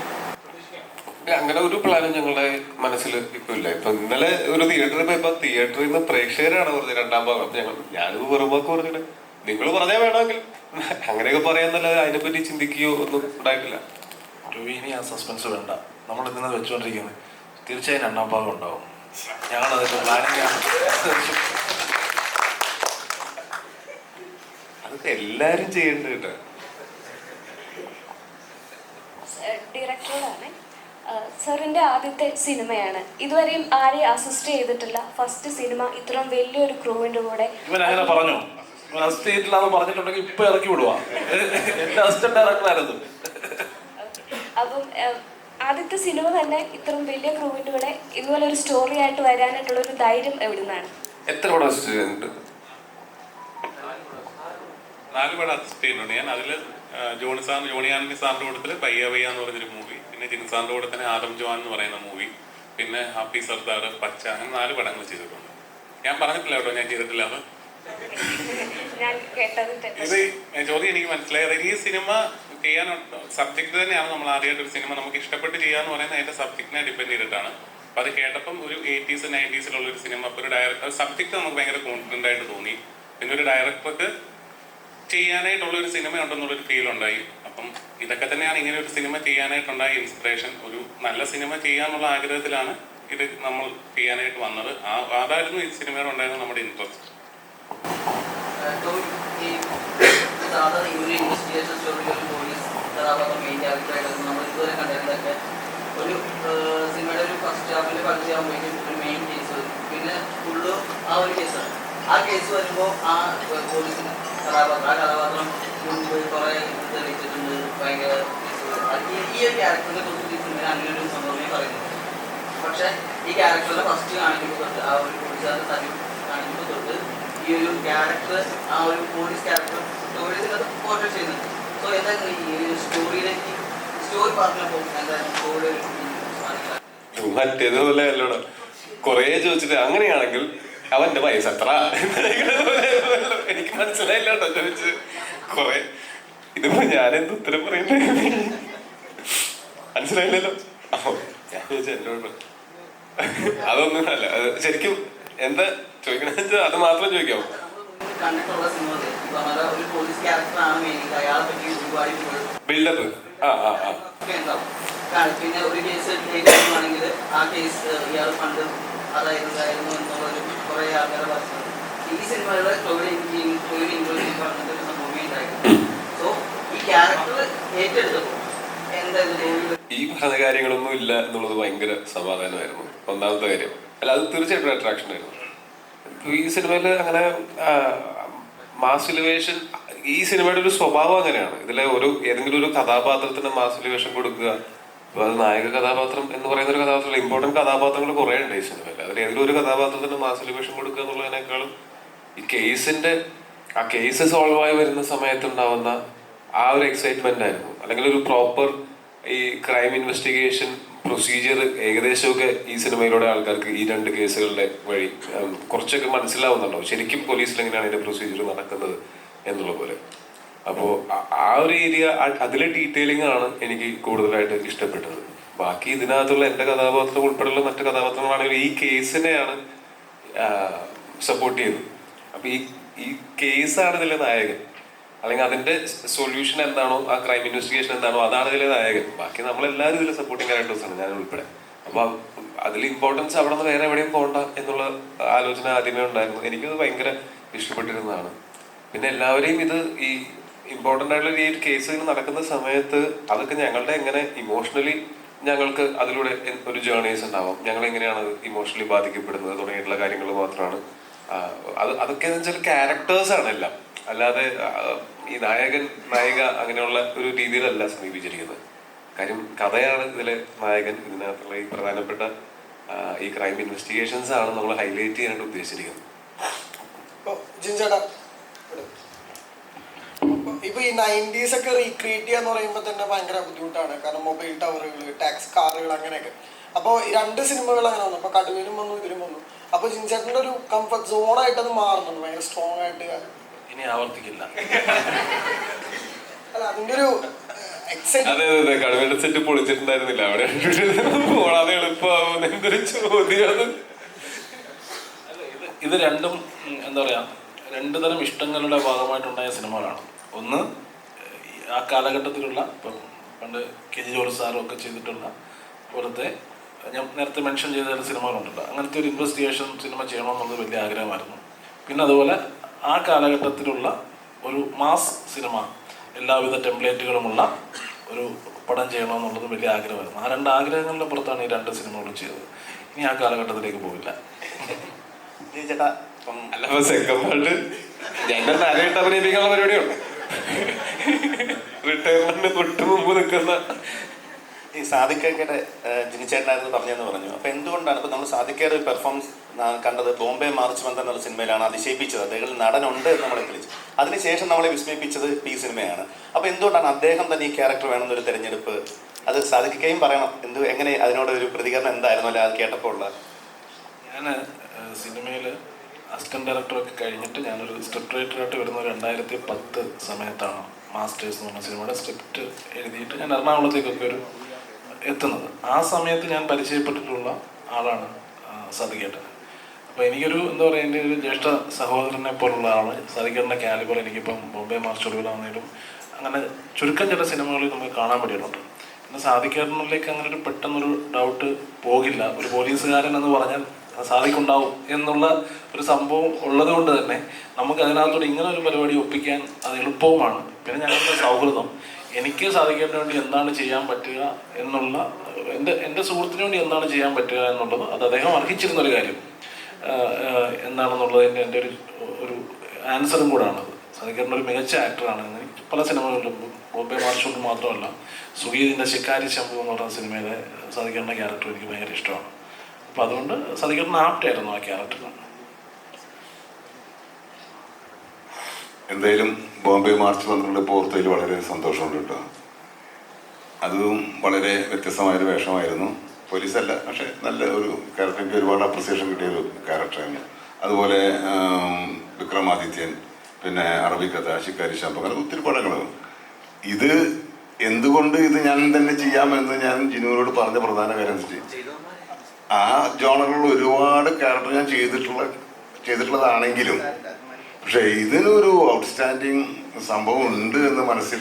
അങ്ങനെ ഒരു പ്ലാനും ഞങ്ങളുടെ മനസ്സിൽ ഇപ്പൊ ഇല്ല. ഇപ്പൊ ഇന്നലെ ഒരു തിയേറ്ററിൽ പോയപ്പോ തിയേറ്ററിൽ നിന്ന് പ്രേക്ഷകരാണ് പറഞ്ഞത് 2ാം ഭാഗം. അപ്പൊ ഞാനിത് വെറും വാക്ക് പറഞ്ഞിട്ട് നിങ്ങൾ പറഞ്ഞാൽ വേണമെങ്കിൽ അങ്ങനെയൊക്കെ പറയാന്നല്ലാതെ അതിനെപ്പറ്റി ചിന്തിക്കുകയോ ഒന്നും ഉണ്ടായിട്ടില്ല. ഇനി ആ സസ്പെൻസ് വേണ്ട. നമ്മൾ ഇന്ന് വെച്ചുകൊണ്ടിരിക്കുന്നത് തീർച്ചയായും 2ാം ഭാഗം ഉണ്ടാവും. ഞങ്ങളതിന്റെ പ്ലാനിങ് അതൊക്കെ എല്ലാരും ചെയ്യേണ്ടത് കേട്ടോ. ഡയറക്ടറോടാണ്. സാറിൻ്റെ ആദ്യത്തെ സിനിമയാണ്, ഇതുവരെയും ആരെയും അസിസ്റ്റ് ചെയ്തിട്ടില്ല. ഫസ്റ്റ് സിനിമ ഇത്രയും വലിയൊരു ക്രൂവിൻ്റെ കൂടെ. ഇവൻ അങ്ങനെ പറഞ്ഞു. ഫസ്റ്റ് ഡേറ്റിലാന്ന് പറഞ്ഞിട്ടുണ്ടെങ്കിൽ ഇപ്പൊ ഇറക്കി വിടുവാ. എന്റെ അസിസ്റ്റന്റ് ഡയറക്ടറായിരുന്നു. അപ്പം ആദ്യത്തെ സിനിമ തന്നെ ഇത്രയും വലിയ ക്രൂവിൻ്റെ കൂടെ ഇതുപോലെ ഒരു സ്റ്റോറി ആയിട്ട് വരാനായിട്ടുള്ള ഒരു ധൈര്യം എവിടുന്നാണ്? എത്ര പടം അസിസ്റ്റ് ചെയ്തിട്ടുണ്ട്? 4 പടം അസിസ്റ്റ് ചെയ്യുന്നുണ്ട് ഞാൻ. അതിൽ ജോണി ആന്റണി സാറിന്റെ കൂട്ടത്തിൽ പയ്യ പയ്യ എന്ന് പറഞ്ഞൊരു മൂവി, പിന്നെ ജിൻസാറിന്റെ കൂടെ തന്നെ ആദം ജോൻ എന്ന് പറയുന്ന മൂവി, പിന്നെ ഹാപ്പി സർദാർ, പച്ച, അങ്ങനെ 4 പടങ്ങൾ ചെയ്തിട്ടുണ്ട്. ഞാൻ പറഞ്ഞിട്ടില്ല കേട്ടോ ഞാൻ ചെയ്തിട്ടില്ല. അത് ഞാൻ കേട്ടത് ഇത് ചോദ്യം എനിക്ക് മനസ്സിലായത്. ഈ സിനിമ ചെയ്യാൻ സബ്ജക്ട് തന്നെയാണ്. നമ്മൾ ആദ്യമായിട്ട് ഒരു സിനിമ നമുക്ക് ഇഷ്ടപ്പെട്ട് ചെയ്യാന്ന് പറയുന്നത് അതിന്റെ സബ്ജക്റ്റിനെ ഡിപ്പെൻഡ് ചെയ്തിട്ടാണ്. അപ്പൊ അത് കേട്ടപ്പം ഒരു 80s 90s ഒരു സിനിമ, അപ്പൊ ഒരു ഡയറക്ടർ സബ്ജക്ട് നമുക്ക് ഭയങ്കര കോൺഫിഡന്റ് ആയിട്ട് തോന്നി. പിന്നെ ഒരു ഡയറക്ടർക്ക് ചെയ്യാനായിട്ടുള്ള ഒരു സിനിമ ഉണ്ടെന്നുള്ളൊരു ഫീൽ ഉണ്ടായി. അപ്പം ഇതൊക്കെ തന്നെയാണ് ഇങ്ങനെ ഒരു സിനിമ ചെയ്യാനായിട്ടുണ്ടായ ഇൻസ്പിറേഷൻ. ഒരു നല്ല സിനിമ ചെയ്യാനുള്ള ആഗ്രഹത്തിലാണ് ഇത് നമ്മൾ ചെയ്യാനായിട്ട് വന്നത്. അതായിരുന്നു ഈ സിനിമയോട് ഉണ്ടായിരുന്ന നമ്മുടെ ഇൻട്രസ്റ്റ്. സാധാരണ ഈ ഒരു ഇൻവെസ്റ്റിഗേഷൻ സ്റ്റോറിയിൽ ഒരു പോലീസ് കഥാപാത്രം മെയിൻ ക്യാരക്ടറായിട്ട് നമ്മൾ ഇതുവരെ കണ്ടിരുന്നതൊക്കെ ഒരു സിനിമയുടെ ഒരു ഫസ്റ്റ് ഹാഫിൽ പകുതിയാകുമ്പോഴേക്കും ഒരു മെയിൻ കേസ് വരും. പിന്നെ ഫുള്ള് ആ ഒരു കേസാണ്. ആ കേസ് വരുമ്പോൾ ആ പോലീസിന് കഥാപാത്രം മുൻപ് കുറേ തെളിയിച്ചിട്ടുണ്ട്, ഭയങ്കര ഈ ഒരു ക്യാരക്ടറിനെ കുറിച്ച് ഈ സിനിമയിൽ അങ്ങനെ ഒരു സംഭവമേ പറയുന്നത്. പക്ഷെ ഈ ക്യാരക്ടറിനെ ഫസ്റ്റ് കാണിക്കുമ്പോൾ തൊട്ട് ആ ഒരു പോലീസുകാരുടെ തല്ലി കാണിക്കുമ്പോൾ തൊട്ട് ഈ ഒരു ക്യാരക്ടർ, ആ ഒരു പോലീസ് ക്യാരക്ടർ സ്റ്റോറീസിനത് പോർട്രേറ്റ് ചെയ്യുന്നുണ്ട്. സോ എന്തായിരുന്നു ഈ സ്റ്റോറിയിലേക്ക് സ്റ്റോറി പറഞ്ഞപ്പോൾ എന്തായാലും സ്റ്റോറി മറ്റേതുപോലെ അല്ലോടാ കൊറേ ചോദിച്ചിട്ട് അങ്ങനെയാണെങ്കിൽ അവന്റെ വയസ്സ് എത്ര എനിക്ക് മനസ്സിലായില്ല കേട്ടോ ചോദിച്ചത് കൊറേ. ഇതിപ്പോ ഞാനെന്ത് ഉത്തരം പറയുന്നേ മനസ്സിലായില്ലല്ലോ. അപ്പൊ ഞാൻ ചോദിച്ചു എന്നോട് അതൊന്നും അല്ല. ശരിക്കും എന്താ ചോദിക്കണെന്ന് വെച്ചാൽ അത് മാത്രം ചോദിക്കാമോ? കണ്ടിട്ടുള്ള സിനിമകൾ ഒരു പോലീസ് ക്യാരക്ടറാണ് മെയിൻ, അയാളെ പറ്റി ഒരുപാട് ബിൽഡപ്പ് പിന്നെ ഒരു കേസ് ആണെങ്കിൽ ആ കേസ് ഇയാൾ പണ്ട് അതായിരുന്നു എന്നുള്ളൊരു കുറേ ആൾക്കാരെ പറഞ്ഞത് ഈ സിനിമയുടെ ഇൻക്ലൂഡിങ് പറഞ്ഞിട്ട് ഒരു സംഭവമേ ഉണ്ടായിരുന്നു. സോ ഈ ക്യാരക്ടർ ഏറ്റെടുത്തപ്പോൾ എന്തായിരുന്നു ഈ പറഞ്ഞ കാര്യങ്ങളൊന്നും ഇല്ല എന്നുള്ളത് ഭയങ്കര സമാധാനമായിരുന്നു. ഒന്നാമത്തെ കാര്യം അല്ല, അത് തീർച്ചയായിട്ടും അട്രാക്ഷൻ ആയിരുന്നു. ഈ സിനിമയില് അങ്ങനെ മാസ് എലിവേഷൻ, ഈ സിനിമയുടെ ഒരു സ്വഭാവം അങ്ങനെയാണ്. ഇതിലെ ഏതെങ്കിലും ഒരു കഥാപാത്രത്തിന് മാസ് എലിവേഷൻ കൊടുക്കുക. അപ്പൊ അത് നായക കഥാപാത്രം എന്ന് പറയുന്ന ഒരു കഥാപാത്രം, ഇമ്പോർട്ടന്റ് കഥാപാത്രങ്ങൾ കുറെ ഉണ്ട് ഈ സിനിമയിൽ. അതിൽ ഏതെങ്കിലും ഒരു കഥാപാത്രത്തിന് മാസ് എലിവേഷൻ കൊടുക്കുക എന്നുള്ളതിനേക്കാളും ഈ ആ കേസ് സോൾവ് ആയി വരുന്ന സമയത്തുണ്ടാവുന്ന ആ ഒരു എക്സൈറ്റ്മെന്റ് ആയിരുന്നു. അല്ലെങ്കിൽ ഒരു പ്രോപ്പർ ഈ ക്രൈം ഇൻവെസ്റ്റിഗേഷൻ പ്രൊസീജിയർ ഏകദേശമൊക്കെ ഈ സിനിമയിലൂടെ ആൾക്കാർക്ക് ഈ 2 കേസുകളുടെ വഴി കുറച്ചൊക്കെ മനസ്സിലാവുന്നുണ്ടാവും ശരിക്കും പോലീസിൽ എങ്ങനെയാണ് ഇതിന്റെ പ്രൊസീജിയർ നടക്കുന്നത് എന്നുള്ള പോലെ. അപ്പോൾ ആ ഒരു ഏരിയ, അതിലെ ഡീറ്റെയിലിംഗ് ആണ് എനിക്ക് കൂടുതലായിട്ട് ഇഷ്ടപ്പെട്ടത്. ബാക്കി ഇതിനകത്തുള്ള എൻ്റെ കഥാപാത്രം ഉൾപ്പെടെയുള്ള മറ്റു കഥാപാത്രങ്ങളാണെങ്കിൽ ഈ കേസിനെയാണ് സപ്പോർട്ട് ചെയ്തത്. അപ്പൊ ഈ കേസാണ് ഇതിലെ നായകൻ, അല്ലെങ്കിൽ അതിന്റെ സൊല്യൂഷൻ എന്താണോ, ആ ക്രൈം ഇൻവെസ്റ്റിഗേഷൻ എന്താണോ, അതാണ് ഇതിലെ നായകൻ. ബാക്കി നമ്മളെല്ലാവരും ഇതിലെ സപ്പോർട്ടിങ് ക്യാരക്ടേഴ്സാണ്, ഞാൻ ഉൾപ്പെടെ. അപ്പൊ അതിൽ ഇമ്പോർട്ടൻസ് അവിടെ നിന്ന് വേറെ എവിടെയും പോകണ്ട എന്നുള്ള ആലോചന ആദ്യമേ ഉണ്ടായിരുന്നു. എനിക്കത് ഭയങ്കര ഇഷ്ടപ്പെട്ടിരുന്നതാണ്. പിന്നെ എല്ലാവരെയും ഇത് ഈ ഇമ്പോർട്ടൻ്റ് ആയിട്ടുള്ള ഈ ഒരു കേസ് നടക്കുന്ന സമയത്ത് അതൊക്കെ ഞങ്ങളുടെ എങ്ങനെ ഇമോഷണലി ഞങ്ങൾക്ക് അതിലൂടെ ഒരു ജേർണീസ് ഉണ്ടാവാം, ഞങ്ങൾ എങ്ങനെയാണ് ഇമോഷണലി ബാധിക്കപ്പെടുന്നത് തുടങ്ങിയിട്ടുള്ള കാര്യങ്ങൾ മാത്രമാണ്. അതൊക്കെ എന്ന് വെച്ചാൽ ക്യാരക്ടേഴ്സാണ് എല്ലാം, അല്ലാതെ ഈ നായിക അങ്ങനെയുള്ള ഒരു രീതിയിലല്ല സമീപിച്ചിരിക്കുന്നത്. കാര്യം കഥയാണ് ഇതിലെ നായകൻ. ഇതിനകത്തുള്ള ഈ പ്രധാനപ്പെട്ട ഈ ക്രൈം ഇൻവെസ്റ്റിഗേഷൻസ് ആണ് നമ്മൾ ഹൈലൈറ്റ് ചെയ്യാനായിട്ട് ഉദ്ദേശിച്ചിരിക്കുന്നത്. ഇപ്പൊ ഈ 90s ഒക്കെ റീക്രിയേറ്റ് ചെയ്യാന്ന് പറയുമ്പോൾ തന്നെ ഭയങ്കര ബുദ്ധിമുട്ടാണ്. കാരണം മൊബൈൽ ടവറുകൾ, ടാക്സ് കാറുകൾ, അങ്ങനെയൊക്കെ. അപ്പോൾ 2 സിനിമകൾ അങ്ങനെ വന്നു. അപ്പൊ കടുവയിലും വന്നു, ഇതിലും വന്നു. അപ്പൊ ജിൻചേട്ടൻ്റെ ഒരു കംഫർട്ട് സോണായിട്ട് അത് മാറുന്നുണ്ട്, ഭയങ്കര സ്ട്രോങ് ആയിട്ട്. ഇനി ആവർത്തിക്കില്ല. അല്ല, അതിന്റെ ഒരു അതെ അതെ കടുവയുടെ സെറ്റ് പൊളിച്ചിട്ടുണ്ടായിരുന്നില്ല അവിടെ. പോണാതെ എളുപ്പമാവുന്ന എന്തൊരു ചോദ്യം. ഇത് രണ്ടും എന്താ പറയാ, 2 തരം ഇഷ്ടങ്ങളുടെ ഭാഗമായിട്ടുണ്ടായ സിനിമകളാണ്. ഒന്ന് ആ കാലഘട്ടത്തിലുള്ള, ഇപ്പം പണ്ട് കെ ജി ജോർജ് സാറും ഒക്കെ ചെയ്തിട്ടുള്ള പോലത്തെ, ഞാൻ നേരത്തെ മെൻഷൻ ചെയ്ത ചില സിനിമകളുണ്ടല്ലോ, അങ്ങനത്തെ ഒരു ഇൻവെസ്റ്റിഗേഷൻ സിനിമ ചെയ്യണമെന്നുള്ളത് വലിയ ആഗ്രഹമായിരുന്നു. പിന്നെ അതുപോലെ ആ കാലഘട്ടത്തിലുള്ള ഒരു മാസ് സിനിമ, എല്ലാവിധ ടെംപ്ലേറ്റുകളുമുള്ള ഒരു പടം ചെയ്യണമെന്നുള്ളത് വലിയ ആഗ്രഹമായിരുന്നു. ആ 2 ആഗ്രഹങ്ങളുടെ പുറത്താണ് ഈ 2 സിനിമകളും ചെയ്തത്. ഇനി ആ കാലഘട്ടത്തിലേക്ക് പോവില്ല. ചേട്ടാ അല്ല സെക്കൻഡ് പാർട്ട് എന്റെ നരയിട്ട് അഭിനയിപ്പിക്കാനുള്ള പരിപാടിയുണ്ട്. റിട്ടയർമെന്റ് തൊട്ട് മുമ്പ് നിൽക്കുന്ന ഈ സാദിക്കയുടെ ജിനിച്ചേട്ടനായിരുന്നു പറഞ്ഞെന്ന് പറഞ്ഞു. അപ്പൊ എന്തുകൊണ്ടാണ് ഇപ്പൊ നമ്മൾ സാദിക്കയുടെ ഒരു പെർഫോമൻസ് കണ്ടത് ബോംബെ മാർച്ച് ബന്ധം എന്നുള്ള സിനിമയിലാണ് അതിശയിപ്പിച്ചത്. അദ്ദേഹം നടനുണ്ട് എന്ന് നമ്മളെ തെളിയിച്ചു. അതിനുശേഷം നമ്മളെ വിസ്മയിപ്പിച്ചത് ഈ സിനിമയാണ്. അപ്പൊ എന്തുകൊണ്ടാണ് അദ്ദേഹം തന്നെ ഈ ക്യാരക്ടർ വേണമെന്നൊരു തെരഞ്ഞെടുപ്പ്? അത് സാദിക്കയും പറയണം. എങ്ങനെ അതിനോട് ഒരു പ്രതികരണം എന്തായിരുന്നു അല്ലെ അത് കേട്ടപ്പോൾ ഉള്ള? ഞാൻ സിനിമയിൽ അസിസ്റ്റന്റ് ഡയറക്ടറൊക്കെ കഴിഞ്ഞിട്ട് ഞാനൊരു സ്ക്രിപ്റ്റ് റൈറ്ററായിട്ട് വരുന്ന 2010 സമയത്താണ് മാസ്റ്റേഴ്സ് എന്ന് പറഞ്ഞ സിനിമയുടെ സ്ക്രിപ്റ്റ് എഴുതിയിട്ട് ഞാൻ എറണാകുളത്തേക്കൊക്കെ എത്തുന്നത്. ആ സമയത്ത് ഞാൻ പരിചയപ്പെട്ടിട്ടുള്ള ആളാണ് സാദിക്കേട്ടൻ. അപ്പോൾ എനിക്കൊരു എന്താ പറയുക, എൻ്റെ ഒരു ജ്യേഷ്ഠ സഹോദരനെ പോലുള്ള ആൾ. സാദിക്കേട്ടൻ്റെ കാലിബർ എനിക്കിപ്പം ബോംബെ മാർച്ച് ഒടുവിലാണെങ്കിലും അങ്ങനെ ചുരുക്കം ചില സിനിമകളിൽ നമുക്ക് കാണാൻ പറ്റിയിട്ടുണ്ട്. പിന്നെ സാദിക്കേട്ടനിലേക്ക് അങ്ങനെ ഒരു പെട്ടെന്നൊരു ഡൗട്ട് പോകില്ല. ഒരു പോലീസുകാരൻ എന്ന് പറഞ്ഞാൽ സാദിക്കുണ്ടാവും എന്നുള്ള ഒരു സംഭവം ഉള്ളത് കൊണ്ട് തന്നെ നമുക്ക് അതിനകത്തോട് ഇങ്ങനെ ഒരു പരിപാടി ഒപ്പിക്കാൻ അത് എളുപ്പവുമാണ്. പിന്നെ ഞങ്ങളുടെ സൗഹൃദം, എനിക്ക് സാധിക്കേണ്ട വേണ്ടി എന്താണ് ചെയ്യാൻ പറ്റുക എന്നുള്ള എൻ്റെ സുഹൃത്തിന് വേണ്ടി എന്താണ് ചെയ്യാൻ പറ്റുക എന്നുള്ളത് അത് അദ്ദേഹം അർഹിച്ചിരുന്നൊരു കാര്യം എന്താണെന്നുള്ളതിൻ്റെ എൻ്റെ ഒരു ആൻസറും കൂടാണത്. സാദിക്കേട്ടൻ ഒരു മികച്ച ആക്ടറാണ്. എനിക്ക് പല സിനിമകളിലും ബോംബെ മാർച്ച് കൊണ്ട് മാത്രമല്ല, സുഗീതിൻ്റെ ശിക്കാരി ശംഭു എന്ന് പറയുന്ന സിനിമയിലെ സാദിക്കേട്ടൻ്റെ ക്യാരക്ടർ എനിക്ക് ഭയങ്കര ഇഷ്ടമാണ്. അപ്പം അതുകൊണ്ട് സാദിക്കേട്ടൻ ആപ്റ്റായിരുന്നു ആ ക്യാരക്ടർ. എന്തായാലും ബോംബെ മാർച്ച് 12 പോർത്തതിൽ വളരെ സന്തോഷമുണ്ട് കേട്ടോ. അതും വളരെ വ്യത്യസ്തമായൊരു വേഷമായിരുന്നു. പോലീസല്ല, പക്ഷെ നല്ല ഒരു ക്യാരക്ടർ. എനിക്ക് ഒരുപാട് അപ്രിസിയേഷൻ കിട്ടിയൊരു ക്യാരക്ടറായിരുന്നു. അതുപോലെ വിക്രമാദിത്യൻ, പിന്നെ അറബിക്കഥ, ശിക്കാരി ശംഭു, അങ്ങനെ ഒത്തിരി പടങ്ങൾ. ഇത് എന്തുകൊണ്ട് ഇത് ഞാൻ തന്നെ ചെയ്യാമെന്ന് ഞാൻ ജിനുവിനോട് പറഞ്ഞ പ്രധാന കാര്യം എന്ന് വെച്ചാൽ, ആ ജോണറിലുള്ള ഒരുപാട് ക്യാരക്ടർ ഞാൻ ചെയ്തിട്ടുള്ളതാണെങ്കിലും പക്ഷെ ഇതിനൊരു ഔട്ട്സ്റ്റാൻഡിങ് സംഭവം ഉണ്ട് എന്ന് മനസ്സിൽ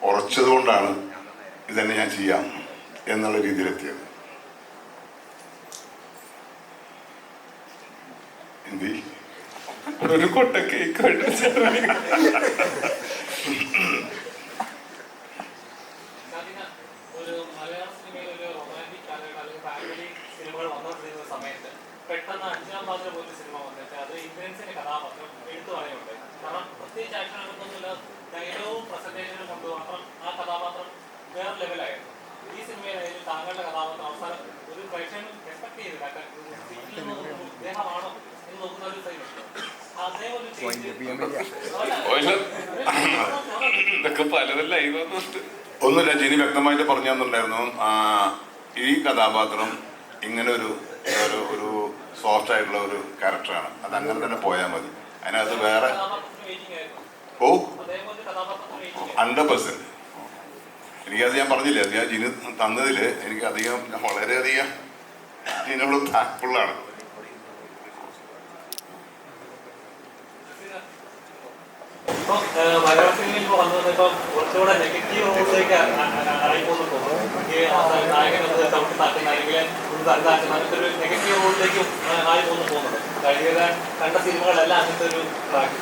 ഉറച്ചത് കൊണ്ടാണ് ഇതന്നെ ഞാൻ ചെയ്യാം എന്നുള്ള രീതിയിലെത്തിയത്. എന്തി ഒരു കൊട്ട കേക്ക് ഒരു മലയാള സിനിമയിൽ ഒരു റൊമാൻറ്റിക് കാലഘട്ടം അല്ലെങ്കിൽ ഫാമിലി സിനിമകൾ വന്നുകൊണ്ടിരുന്ന സമയത്ത് പെട്ടെന്ന് അഞ്ചാം പാത്രം പോലൊരു സിനിമ വന്നിട്ട് അത് ഇന്ദ്രൻസിന്റെ കഥാപാത്രം എടുത്തു പറയുന്നുണ്ട്. കാരണം പ്രത്യേകിച്ച് ആക്ഷൻ എടുക്കുന്നില്ല, ഡയലോഗും പ്രസന്റേഷനും കൊണ്ട് മാത്രം ആ കഥാപാത്രം വേറെ ലെവലായിരുന്നു. ഈ സിനിമയിലായാലും താങ്കളുടെ കഥാപാത്രം അവസാനം ഒരു പ്രേക്ഷകൻ എക്സ്പെക്ട് ചെയ്തില്ല, ഇദ്ദേഹമാണോ എന്ന് നോക്കുന്ന ഒരു സൈഡ് അതേപോലെ ഇതൊക്കെ പലതല്ലായി. ഒന്നുമില്ല, ജിനി വ്യക്തമായിട്ട് പറഞ്ഞു തന്നിട്ടുണ്ടായിരുന്നു. ഈ കഥാപാത്രം ഇങ്ങനെ ഒരു സോഫ്റ്റ് ആയിട്ടുള്ള ഒരു ക്യാരക്ടറാണ്, അത് അങ്ങനെ തന്നെ പോയാൽ മതി. അതിനകത്ത് വേറെ 100% എനിക്കത് ഞാൻ പറഞ്ഞില്ലേ, അത് ഞാൻ ജിന് തന്നതിൽ എനിക്കധികം വളരെയധികം ജിനോട് താങ്ക്ഫുള്ളാണ്. മലയാള സിനിമയിൽ ഇപ്പോൾ വന്നത് ഇപ്പം കുറച്ചുകൂടെ നെഗറ്റീവ് റോളിലേക്ക് ആയിപ്പോകുന്നു തോന്നുന്നു. നായകൻ ചവിട്ടി താക്കുന്ന അല്ലെങ്കിൽ അങ്ങനത്തെ ഒരു നെഗറ്റീവ് റോളിലേക്കും ആയിപ്പോകുന്നു തോന്നുന്നു. കഴിഞ്ഞ കണ്ട സിനിമകളെല്ലാം അങ്ങനത്തെ ഒരു ട്രാക്ക്.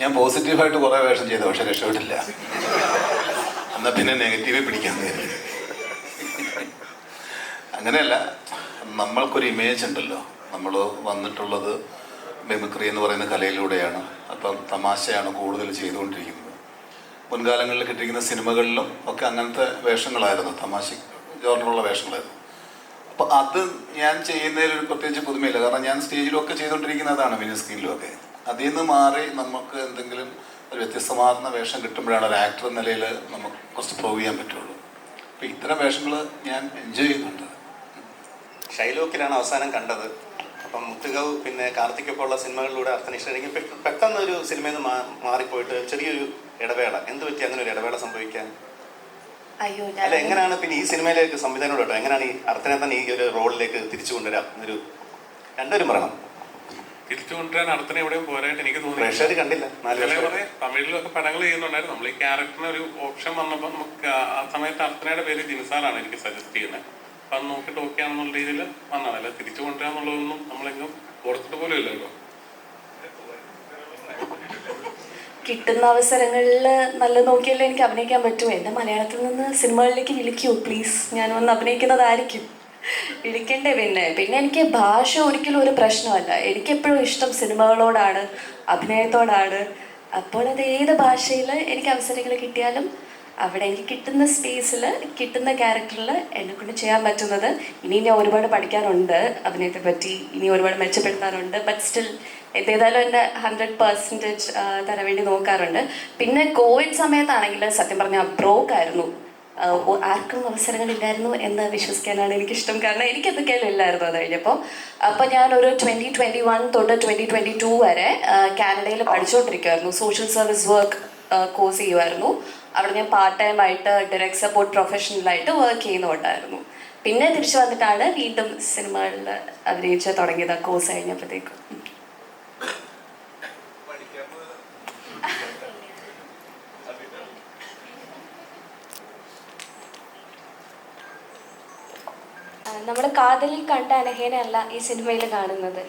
ഞാൻ പോസിറ്റീവായിട്ട് കുറേ വേഷം ചെയ്തു, പക്ഷെ രക്ഷപ്പെട്ടില്ല. എന്നാൽ പിന്നെ നെഗറ്റീവ് പിടിക്കാൻ കഴിയില്ല. അങ്ങനെയല്ല, നമ്മൾക്കൊരു ഇമേജ് ഉണ്ടല്ലോ. നമ്മൾ വന്നിട്ടുള്ളത് മിമിക്രി എന്ന് പറയുന്ന കലയിലൂടെയാണ്. അപ്പം തമാശയാണ് കൂടുതൽ ചെയ്തുകൊണ്ടിരിക്കുന്നത്. മുൻകാലങ്ങളിൽ കിട്ടിയിരിക്കുന്ന സിനിമകളിലും ഒക്കെ അങ്ങനത്തെ വേഷങ്ങളായിരുന്നു, തമാശ ജോറിനുള്ള വേഷങ്ങളായിരുന്നു. അപ്പോൾ അത് ഞാൻ ചെയ്യുന്നതിലൊരു പ്രത്യേകിച്ച് പുതുമയില്ല. കാരണം ഞാൻ സ്റ്റേജിലൊക്കെ ചെയ്തുകൊണ്ടിരിക്കുന്നതാണ്, മിനി സ്ക്രീനിലുമൊക്കെ. അതിൽ നിന്ന് മാറി നമുക്ക് എന്തെങ്കിലും ഒരു വ്യത്യസ്തമാർന്ന വേഷം കിട്ടുമ്പോഴാണ് ഒരു ആക്ടർ എന്ന നിലയിൽ നമുക്ക് കുറച്ച് പ്രൂവ് ചെയ്യാൻ പറ്റുള്ളൂ. അപ്പോൾ ഇത്തരം വേഷങ്ങൾ ഞാൻ എൻജോയ് ചെയ്യുന്നുണ്ട്. ഷൈലോക്കിലാണ് അവസാനം കണ്ടത്. അപ്പം മുത്തുകവ് പിന്നെ കാർത്തിക്കൊപ്പം ഉള്ള സിനിമകളിലൂടെ അർത്ഥനിഷ്ഠ എനിക്ക് പെട്ടെന്ന് ഒരു സിനിമയിൽ നിന്ന് മാറിപ്പോയിട്ട് ചെറിയൊരു ഇടവേള. എന്ത് പറ്റി അങ്ങനെ ഒരു ഇടവേള സംഭവിക്കാൻ? അല്ല, എങ്ങനെയാണ് പിന്നെ ഈ സിനിമയിലേക്ക് സംവിധാനോട് കേട്ടോ എങ്ങനെയാണ് ഈ അർത്ഥനെ തന്നെ ഈ ഒരു റോളിലേക്ക് തിരിച്ചു കൊണ്ടുവരാം എന്നൊരു രണ്ടുപേരും പറയണം. തിരിച്ചു കൊണ്ടുവരാൻ അർത്ഥന എവിടെയും പോരായിട്ട് എനിക്ക് തോന്നി. പ്രേക്ഷകർ കണ്ടില്ല. തമിഴിലൊക്കെ പടങ്ങൾ ചെയ്യുന്നുണ്ടായിരുന്നു. നമ്മൾ ഈ ക്യാരക്ടറിന് ഒരു ഓപ്ഷൻ വന്നപ്പോൾ നമുക്ക് ആ സമയത്ത് അർത്ഥനയുടെ പേര് ജിൻസാറാണ് എനിക്ക് സജസ്റ്റ് ചെയ്യുന്നത്. അപ്പം അത് നോക്കിയിട്ട് ഓക്കെ ആണെന്നുള്ള രീതിയിൽ വന്നതല്ല. തിരിച്ചു കൊണ്ടുവരാന്നുള്ളതൊന്നും നമ്മളെങ്ങും ഓർത്തിട്ട് പോലും ഇല്ലല്ലോ. കിട്ടുന്ന അവസരങ്ങളിൽ നല്ല നോക്കിയല്ലേ എനിക്ക് അഭിനയിക്കാൻ പറ്റുമോ. എൻ്റെ മലയാളത്തിൽ നിന്ന് സിനിമകളിലേക്ക് വിളിക്കൂ പ്ലീസ്, ഞാൻ വന്ന് അഭിനയിക്കുന്നതായിരിക്കും. വിളിക്കണ്ടേ? പിന്നെ എനിക്ക് ഭാഷ ഒരിക്കലും ഒരു പ്രശ്നമല്ല. എനിക്കെപ്പോഴും ഇഷ്ടം സിനിമകളോടാണ്, അഭിനയത്തോടാണ്. അപ്പോൾ അത് ഏത് ഭാഷയിൽ എനിക്ക് അവസരങ്ങൾ കിട്ടിയാലും അവിടെ എനിക്ക് കിട്ടുന്ന സ്പേസിൽ കിട്ടുന്ന ക്യാരക്ടറിൽ എന്നെക്കൊണ്ട് ചെയ്യാൻ പറ്റുന്നത്, ഇനി ഞാൻ ഒരുപാട് പഠിക്കാനുണ്ട് അഭിനയത്തെ പറ്റി, ഇനി ഒരുപാട് മെച്ചപ്പെടുത്താനുണ്ട്. ബട്ട് സ്റ്റിൽ ഏതായാലും എൻ്റെ 100% തരാൻ വേണ്ടി നോക്കാറുണ്ട്. പിന്നെ കോവിഡ് സമയത്താണെങ്കിൽ സത്യം പറഞ്ഞാൽ ബ്രോക്കായിരുന്നു. ആർക്കും അവസരങ്ങളില്ലായിരുന്നു എന്ന് വിശ്വസിക്കാനാണ് എനിക്കിഷ്ടം. കാരണം എനിക്ക് എന്തൊക്കെയാലും ഇല്ലായിരുന്നു അത് കഴിഞ്ഞപ്പോൾ. അപ്പോൾ ഞാനൊരു 2021 തൊട്ട് 2022 വരെ കാനഡയിൽ പഠിച്ചുകൊണ്ടിരിക്കുമായിരുന്നു. സോഷ്യൽ സർവീസ് വർക്ക് കോഴ്സ് ചെയ്യുമായിരുന്നു. അവിടെ ഞാൻ പാർട്ട് ടൈം ആയിട്ട് ഡയറക്റ്റ് സപ്പോർട്ട് പ്രൊഫഷണലായിട്ട് വർക്ക് ചെയ്യുന്നുണ്ടായിരുന്നു. പിന്നെ തിരിച്ചു വന്നിട്ടാണ് വീണ്ടും സിനിമകളിൽ അഭിനയിച്ച് തുടങ്ങിയത് കോഴ്സ് കഴിഞ്ഞപ്പോഴത്തേക്കും. നമ്മൾ കാതലിൽ കണ്ട അനഘേനയല്ല ഈ സിനിമയിൽ കാണുന്നത്.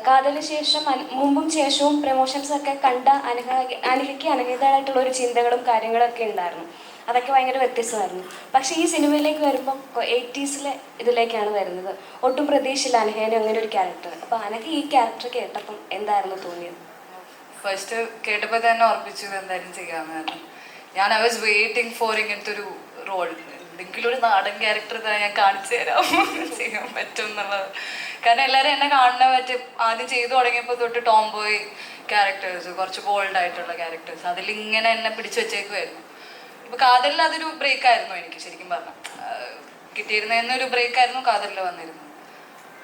കാതലിന് ശേഷം മുമ്പും ശേഷവും പ്രമോഷൻസ് ഒക്കെ കണ്ട അനഘയ്ക്ക് അനഘേതായിട്ടുള്ള ഒരു ചിന്തകളും കാര്യങ്ങളൊക്കെ ഉണ്ടായിരുന്നു. അതൊക്കെ ഭയങ്കര വ്യത്യസ്തമായിരുന്നു. പക്ഷേ ഈ സിനിമയിലേക്ക് വരുമ്പം 80s ഇതിലേക്കാണ് വരുന്നത്. ഒട്ടും പ്രതീക്ഷയില്ല അനഘേന അങ്ങനെ ഒരു ക്യാരക്ടർ. അപ്പോൾ അനഘ ഈ ക്യാരക്ടർ കേട്ടപ്പം എന്തായിരുന്നു തോന്നിയത്? ഫസ്റ്റ് കേട്ടപ്പോൾ തന്നെ ഉറപ്പിച്ചു എന്തായാലും ചെയ്യാമെന്ന്. ഞാൻ ഐ വാസ് വെയിറ്റിംഗ് ഫോർ ഇങ്ങനത്തെ ഒരു റോൾ. എന്തെങ്കിലും ഒരു നാടൻ ക്യാരക്ടർ ഞാൻ കാണിച്ചു തരാം ചെയ്യാൻ പറ്റും എന്നുള്ളത്. കാരണം എല്ലാവരും എന്നെ കാണുന്ന പറ്റും. ആദ്യം ചെയ്തു തുടങ്ങിയപ്പോൾ തൊട്ട് ടോം ബോയ് ക്യാരക്ടേഴ്സ്, കുറച്ച് ബോൾഡ് ആയിട്ടുള്ള ക്യാരക്ടേഴ്സ്, അതിലിങ്ങനെ എന്നെ പിടിച്ചു വെച്ചേക്കുമായിരുന്നു. ഇപ്പോൾ കാതലിൽ അതൊരു ബ്രേക്കായിരുന്നു എനിക്ക് ശരിക്കും പറഞ്ഞാൽ. കിട്ടിയിരുന്നൊരു ബ്രേക്കായിരുന്നു കാതലിൽ വന്നിരുന്നത്.